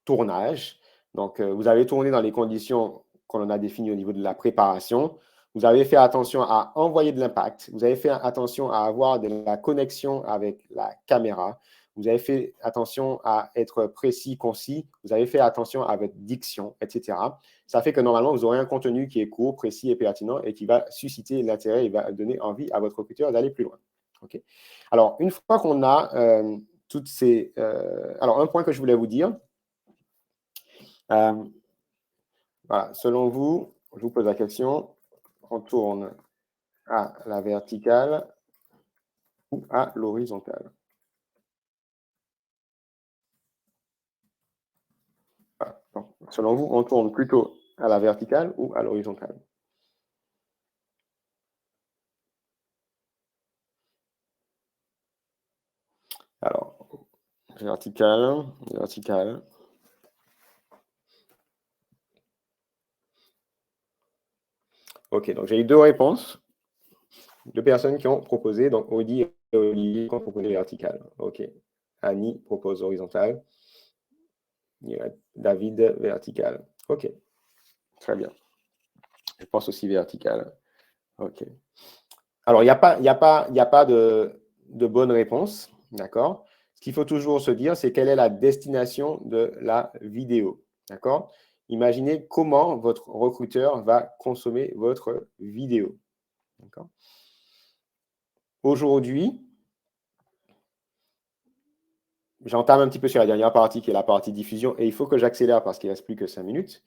tournage. Donc, vous avez tourné dans les conditions qu'on a définies au niveau de la préparation. Vous avez fait attention à envoyer de l'impact. Vous avez fait attention à avoir de la connexion avec la caméra. Vous avez fait attention à être précis, concis. Vous avez fait attention à votre diction, etc. Ça fait que normalement, vous aurez un contenu qui est court, précis et pertinent et qui va susciter l'intérêt et va donner envie à votre recruteur d'aller plus loin. Okay. Alors, une fois qu'on a toutes ces... alors, un point que je voulais vous dire. Voilà, selon vous, je vous pose la question, on tourne à la verticale ou à l'horizontale? Voilà. Donc, selon vous, on tourne plutôt à la verticale ou à l'horizontale? Alors, verticale, verticale. OK, donc j'ai eu deux réponses. Deux personnes qui ont proposé, donc Audi et Olivier qui ont proposé vertical. OK. Annie propose horizontal. David, vertical. OK. Très bien. Je pense aussi vertical. OK. Alors, il n'y a pas de bonne réponse. D'accord? Ce qu'il faut toujours se dire, c'est quelle est la destination de la vidéo. D'accord? Imaginez comment votre recruteur va consommer votre vidéo. D'accord? Aujourd'hui, j'entame un petit peu sur la dernière partie qui est la partie diffusion et il faut que j'accélère parce qu'il ne reste plus que 5 minutes.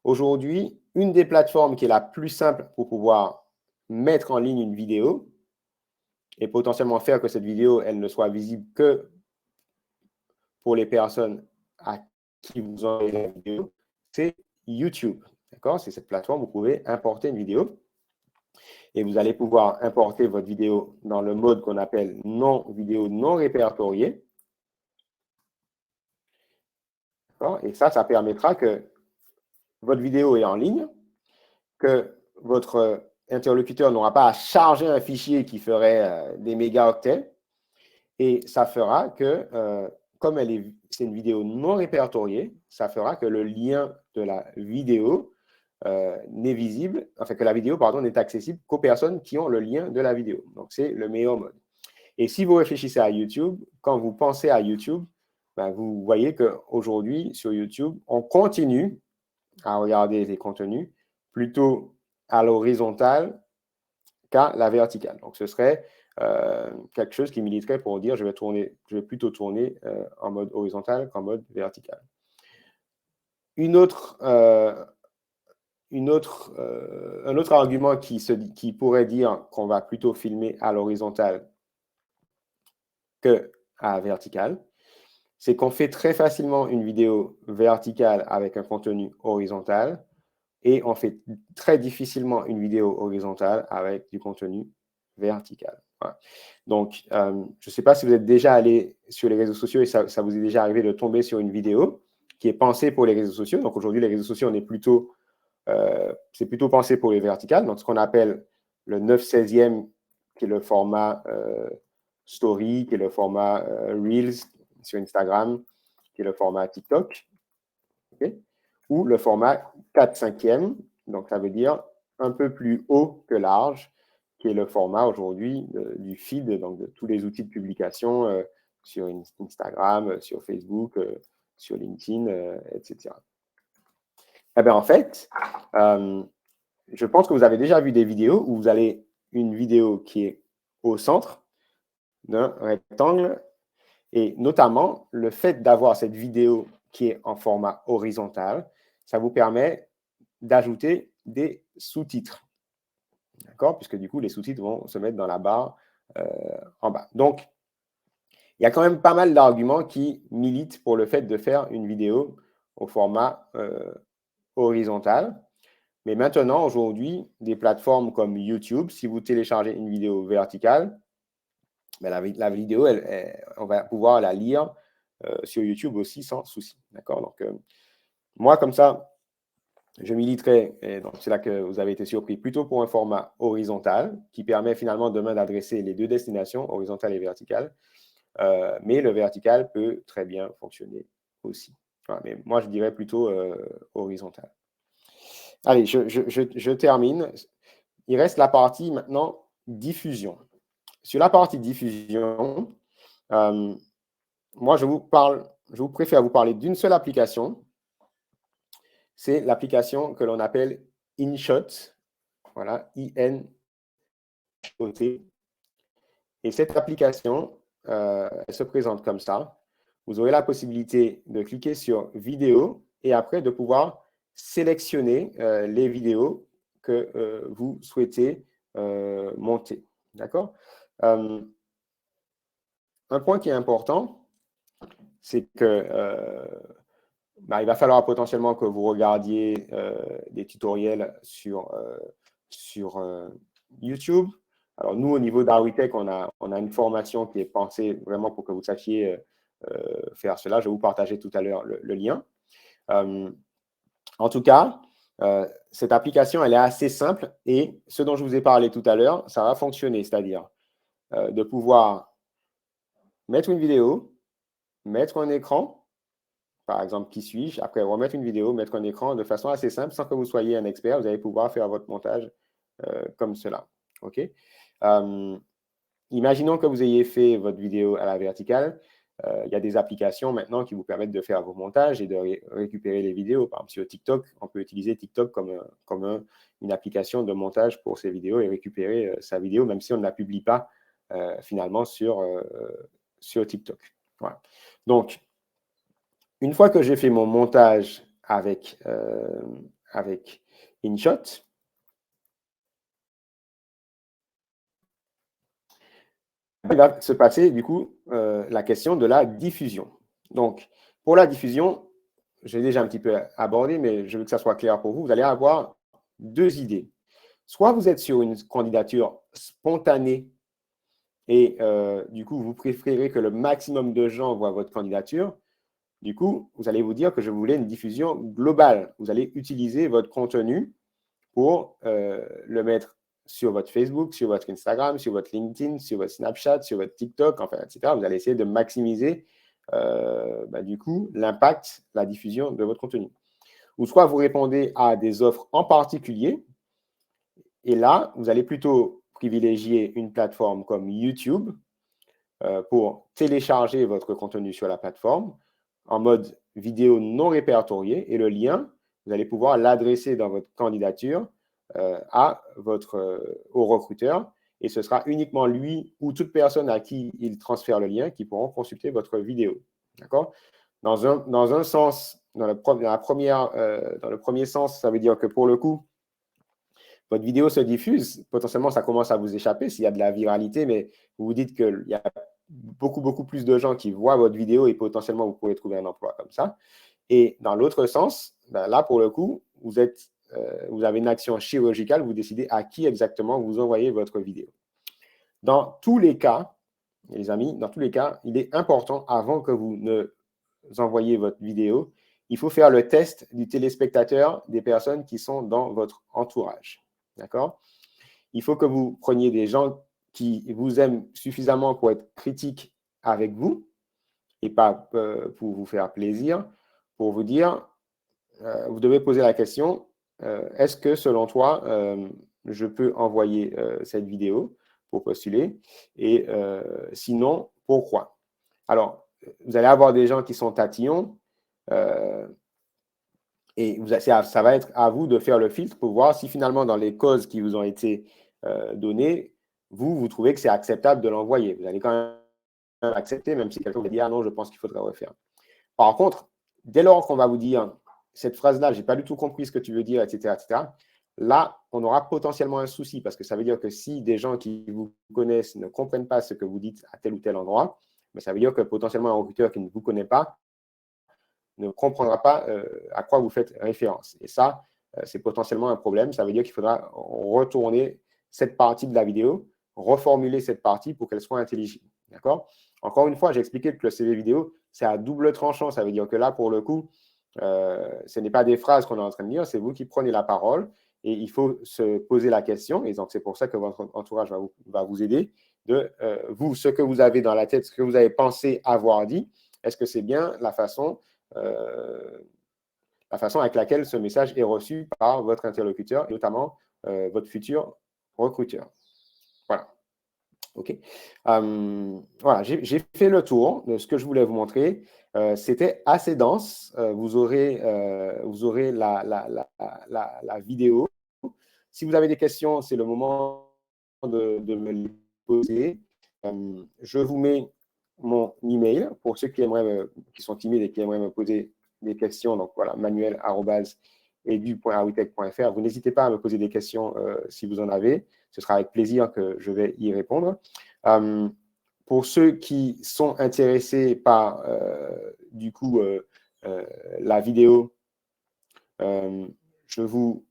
Aujourd'hui, une des plateformes qui est la plus simple pour pouvoir mettre en ligne une vidéo et potentiellement faire que cette vidéo, elle ne soit visible que pour les personnes à qui vous envoyez la vidéo, c'est YouTube. D'accord? C'est cette plateforme, vous pouvez importer une vidéo et vous allez pouvoir importer votre vidéo dans le mode qu'on appelle vidéo non répertoriée. Et ça permettra que votre vidéo est en ligne, que votre interlocuteur n'aura pas à charger un fichier qui ferait des mégaoctets, et ça fera que, comme c'est une vidéo non répertoriée, ça fera que le lien de la vidéo n'est visible, enfin que la vidéo, pardon, n'est accessible qu'aux personnes qui ont le lien de la vidéo. Donc, c'est le meilleur mode. Et si vous réfléchissez à YouTube, quand vous pensez à YouTube, ben, vous voyez qu'aujourd'hui, sur YouTube, on continue à regarder les contenus plutôt à l'horizontale qu'à la verticale. Donc, ce serait quelque chose qui militerait pour dire je vais plutôt tourner en mode horizontal qu'en mode vertical. Un autre argument qui pourrait dire qu'on va plutôt filmer à l'horizontale qu'à la verticale, c'est qu'on fait très facilement une vidéo verticale avec un contenu horizontal et on fait très difficilement une vidéo horizontale avec du contenu vertical. Voilà. Donc, je ne sais pas si vous êtes déjà allé sur les réseaux sociaux et ça vous est déjà arrivé de tomber sur une vidéo qui est pensée pour les réseaux sociaux. Donc, aujourd'hui, les réseaux sociaux, c'est plutôt pensé pour les verticales. Donc, ce qu'on appelle le 9/16e, qui est le format Story, qui est le format Reels sur Instagram, qui est le format TikTok. Okay? Ou le format 4/5e, donc ça veut dire un peu plus haut que large, qui est le format aujourd'hui du feed, donc de tous les outils de publication sur Instagram, sur Facebook, sur LinkedIn, etc. Eh bien, en fait, je pense que vous avez déjà vu des vidéos où vous avez une vidéo qui est au centre d'un rectangle et notamment le fait d'avoir cette vidéo qui est en format horizontal, ça vous permet d'ajouter des sous-titres. D'accord? Puisque du coup, les sous-titres vont se mettre dans la barre en bas. Donc, il y a quand même pas mal d'arguments qui militent pour le fait de faire une vidéo au format horizontal. Mais maintenant, aujourd'hui, des plateformes comme YouTube, si vous téléchargez une vidéo verticale, ben la vidéo, on va pouvoir la lire sur YouTube aussi sans souci. D'accord? Donc, moi, comme ça, je militerai, et donc c'est là que vous avez été surpris, plutôt pour un format horizontal qui permet finalement demain d'adresser les deux destinations, horizontale et verticale. Mais le vertical peut très bien fonctionner aussi. Voilà, mais moi, je dirais plutôt horizontal. Allez, je termine. Il reste la partie maintenant diffusion. Sur la partie diffusion, moi, je préfère vous parler d'une seule application. C'est l'application que l'on appelle InShot. Voilà, INSHOT. Et cette application, elle se présente comme ça. Vous aurez la possibilité de cliquer sur vidéo et après de pouvoir sélectionner les vidéos que vous souhaitez monter. D'accord? Un point qui est important, c'est que il va falloir potentiellement que vous regardiez des tutoriels sur YouTube. Alors, nous, au niveau d'Aritech, on a une formation qui est pensée vraiment pour que vous sachiez faire cela. Je vais vous partager tout à l'heure le lien. En tout cas, cette application, elle est assez simple et ce dont je vous ai parlé tout à l'heure, ça va fonctionner, c'est-à-dire de pouvoir mettre une vidéo, mettre un écran, par exemple, qui suis-je, après remettre une vidéo, mettre un écran de façon assez simple, sans que vous soyez un expert, vous allez pouvoir faire votre montage comme cela. OK? Imaginons que vous ayez fait votre vidéo à la verticale. Il y a des applications maintenant qui vous permettent de faire vos montages et de récupérer les vidéos. Par exemple, sur TikTok, on peut utiliser TikTok comme une application de montage pour ses vidéos et récupérer sa vidéo, même si on ne la publie pas finalement sur TikTok. Voilà. Donc, une fois que j'ai fait mon montage avec InShot, il va se passer du coup la question de la diffusion. Donc, pour la diffusion, j'ai déjà un petit peu abordé, mais je veux que ça soit clair pour vous. Vous allez avoir deux idées. Soit vous êtes sur une candidature spontanée et du coup, vous préférez que le maximum de gens voient votre candidature. Du coup, vous allez vous dire que je voulais une diffusion globale. Vous allez utiliser votre contenu pour le mettre sur votre Facebook, sur votre Instagram, sur votre LinkedIn, sur votre Snapchat, sur votre TikTok, enfin, etc. Vous allez essayer de maximiser du coup l'impact, la diffusion de votre contenu. Ou soit vous répondez à des offres en particulier, et là, vous allez plutôt privilégier une plateforme comme YouTube pour télécharger votre contenu sur la plateforme en mode vidéo non répertorié, et le lien, vous allez pouvoir l'adresser dans votre candidature au recruteur, et ce sera uniquement lui ou toute personne à qui il transfère le lien qui pourront consulter votre vidéo. D'accord? Dans un sens, dans le premier sens, ça veut dire que pour le coup, votre vidéo se diffuse, potentiellement ça commence à vous échapper s'il y a de la viralité, mais vous vous dites qu'il y a beaucoup plus de gens qui voient votre vidéo et potentiellement vous pouvez trouver un emploi comme ça. Et dans l'autre sens, là pour le coup, vous avez une action chirurgicale, vous décidez à qui exactement vous envoyez votre vidéo. Dans tous les cas, les amis, dans tous les cas, il est important, avant que vous ne envoyiez votre vidéo, il faut faire le test du téléspectateur des personnes qui sont dans votre entourage. D'accord? Il faut que vous preniez des gens qui vous aiment suffisamment pour être critiques avec vous et pas pour vous faire plaisir, pour vous dire, vous devez poser la question, est-ce que selon toi, je peux envoyer cette vidéo pour postuler? Et sinon, pourquoi? Alors, vous allez avoir des gens qui sont tatillons et ça va être à vous de faire le filtre pour voir si finalement, dans les causes qui vous ont été données, vous trouvez que c'est acceptable de l'envoyer. Vous allez quand même accepter, même si quelqu'un vous dit « Ah non, je pense qu'il faudrait refaire ». Par contre, dès lors qu'on va vous dire « Cette phrase-là, je n'ai pas du tout compris ce que tu veux dire, etc. etc. », là, on aura potentiellement un souci parce que ça veut dire que si des gens qui vous connaissent ne comprennent pas ce que vous dites à tel ou tel endroit, ça veut dire que potentiellement un recruteur qui ne vous connaît pas ne comprendra pas à quoi vous faites référence. Et ça, c'est potentiellement un problème. Ça veut dire qu'il faudra retourner cette partie de la vidéo, reformuler cette partie pour qu'elle soit intelligible. D'accord? Encore une fois, j'ai expliqué que le CV vidéo, c'est à double tranchant. Ça veut dire que là, pour le coup, ce n'est pas des phrases qu'on est en train de dire, c'est vous qui prenez la parole et il faut se poser la question. Et donc, c'est pour ça que votre entourage va vous aider de vous, ce que vous avez dans la tête, ce que vous avez pensé avoir dit. Est-ce que c'est bien la façon avec laquelle ce message est reçu par votre interlocuteur, et notamment votre futur recruteur. Voilà. OK. Voilà, j'ai fait le tour de ce que je voulais vous montrer. C'était assez dense. Vous aurez la vidéo. Si vous avez des questions, c'est le moment de me les poser. Je vous mets mon email pour ceux qui sont timides et qui aimeraient me poser des questions. Donc voilà, manuel@edu.awitech.fr. Vous n'hésitez pas à me poser des questions si vous en avez. Ce sera avec plaisir que je vais y répondre. Pour ceux qui sont intéressés par, du coup, la vidéo, je vous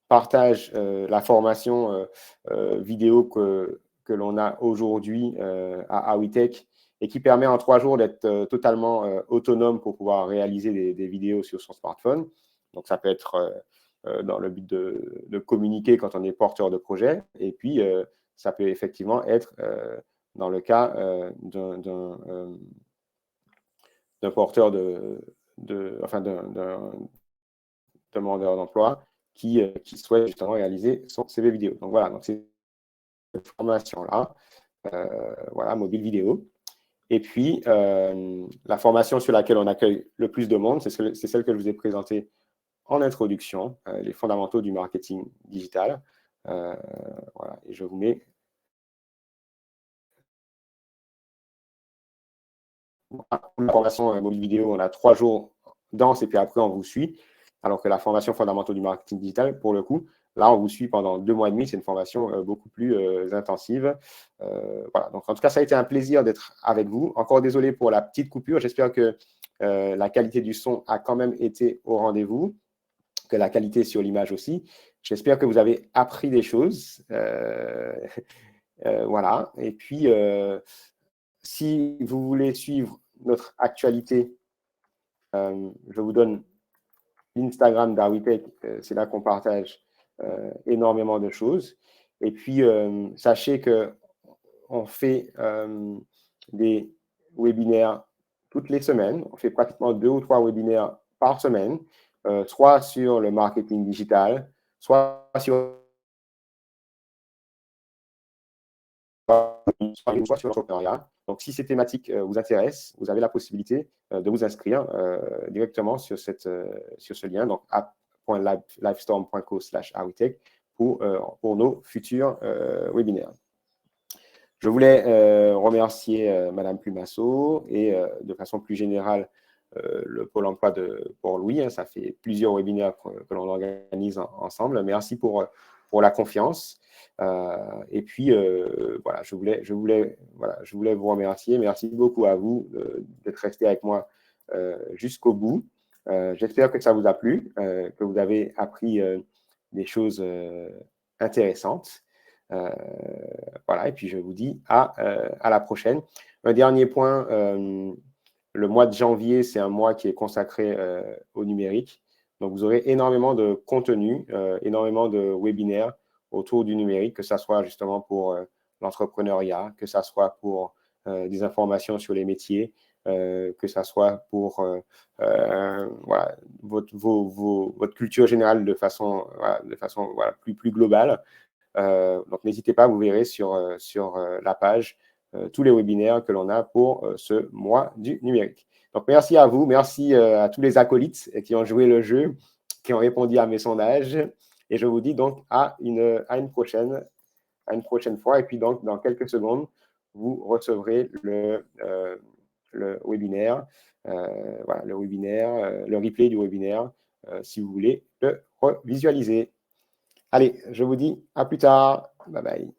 partage la formation vidéo que l'on a aujourd'hui à Awitech et qui permet en 3 jours d'être totalement autonome pour pouvoir réaliser des vidéos sur son smartphone. Donc, ça peut être dans le but de communiquer quand on est porteur de projet. Et puis, ça peut effectivement être dans le cas d'un porteur enfin, d'un demandeur d'emploi qui souhaite justement réaliser son CV vidéo. Donc voilà, donc c'est cette formation-là, voilà, mobile vidéo. Et puis, la formation sur laquelle on accueille le plus de monde, c'est celle que je vous ai présentée en introduction, les fondamentaux du marketing digital. Voilà, et je vous mets la formation mobile vidéo, on a 3 jours dense et puis après on vous suit. Alors que la formation fondamentaux du marketing digital, pour le coup, là, on vous suit pendant 2 mois et demi. C'est une formation beaucoup plus intensive. Voilà. Donc, en tout cas, ça a été un plaisir d'être avec vous. Encore désolé pour la petite coupure. J'espère que la qualité du son a quand même été au rendez-vous, que la qualité sur l'image aussi. J'espère que vous avez appris des choses. Voilà. Et puis, si vous voulez suivre notre actualité, je vous donne l'Instagram d'Awitech, c'est là qu'on partage énormément de choses. Et puis, sachez qu'on fait des webinaires toutes les semaines. On fait pratiquement 2 ou 3 webinaires par semaine, soit sur le marketing digital, soit sur l'entrepreneuriat. Donc, si ces thématiques vous intéressent, vous avez la possibilité de vous inscrire directement sur ce lien, donc app.livestorm.co/awitech pour nos futurs webinaires. Je voulais remercier Madame Plumasso et de façon plus générale le Pôle emploi de Port-Louis. Hein, ça fait plusieurs webinaires que l'on organise ensemble. Merci pour la confiance. Et puis, voilà, je voulais vous remercier. Merci beaucoup à vous d'être resté avec moi jusqu'au bout. J'espère que ça vous a plu, que vous avez appris des choses intéressantes. Voilà, et puis je vous dis à la prochaine. Un dernier point, le mois de janvier, c'est un mois qui est consacré au numérique. Donc, vous aurez énormément de contenu, énormément de webinaires autour du numérique, que ce soit justement pour l'entrepreneuriat, que ce soit pour des informations sur les métiers, que ce soit pour voilà, votre culture générale de façon voilà, plus globale. Donc, n'hésitez pas, vous verrez sur la page tous les webinaires que l'on a pour ce mois du numérique. Donc, merci à vous, merci à tous les acolytes qui ont joué le jeu, qui ont répondu à mes sondages. Et je vous dis donc à une prochaine fois. Et puis, donc, dans quelques secondes, vous recevrez le webinaire, voilà, le replay du webinaire, si vous voulez le revisualiser. Allez, je vous dis à plus tard. Bye bye.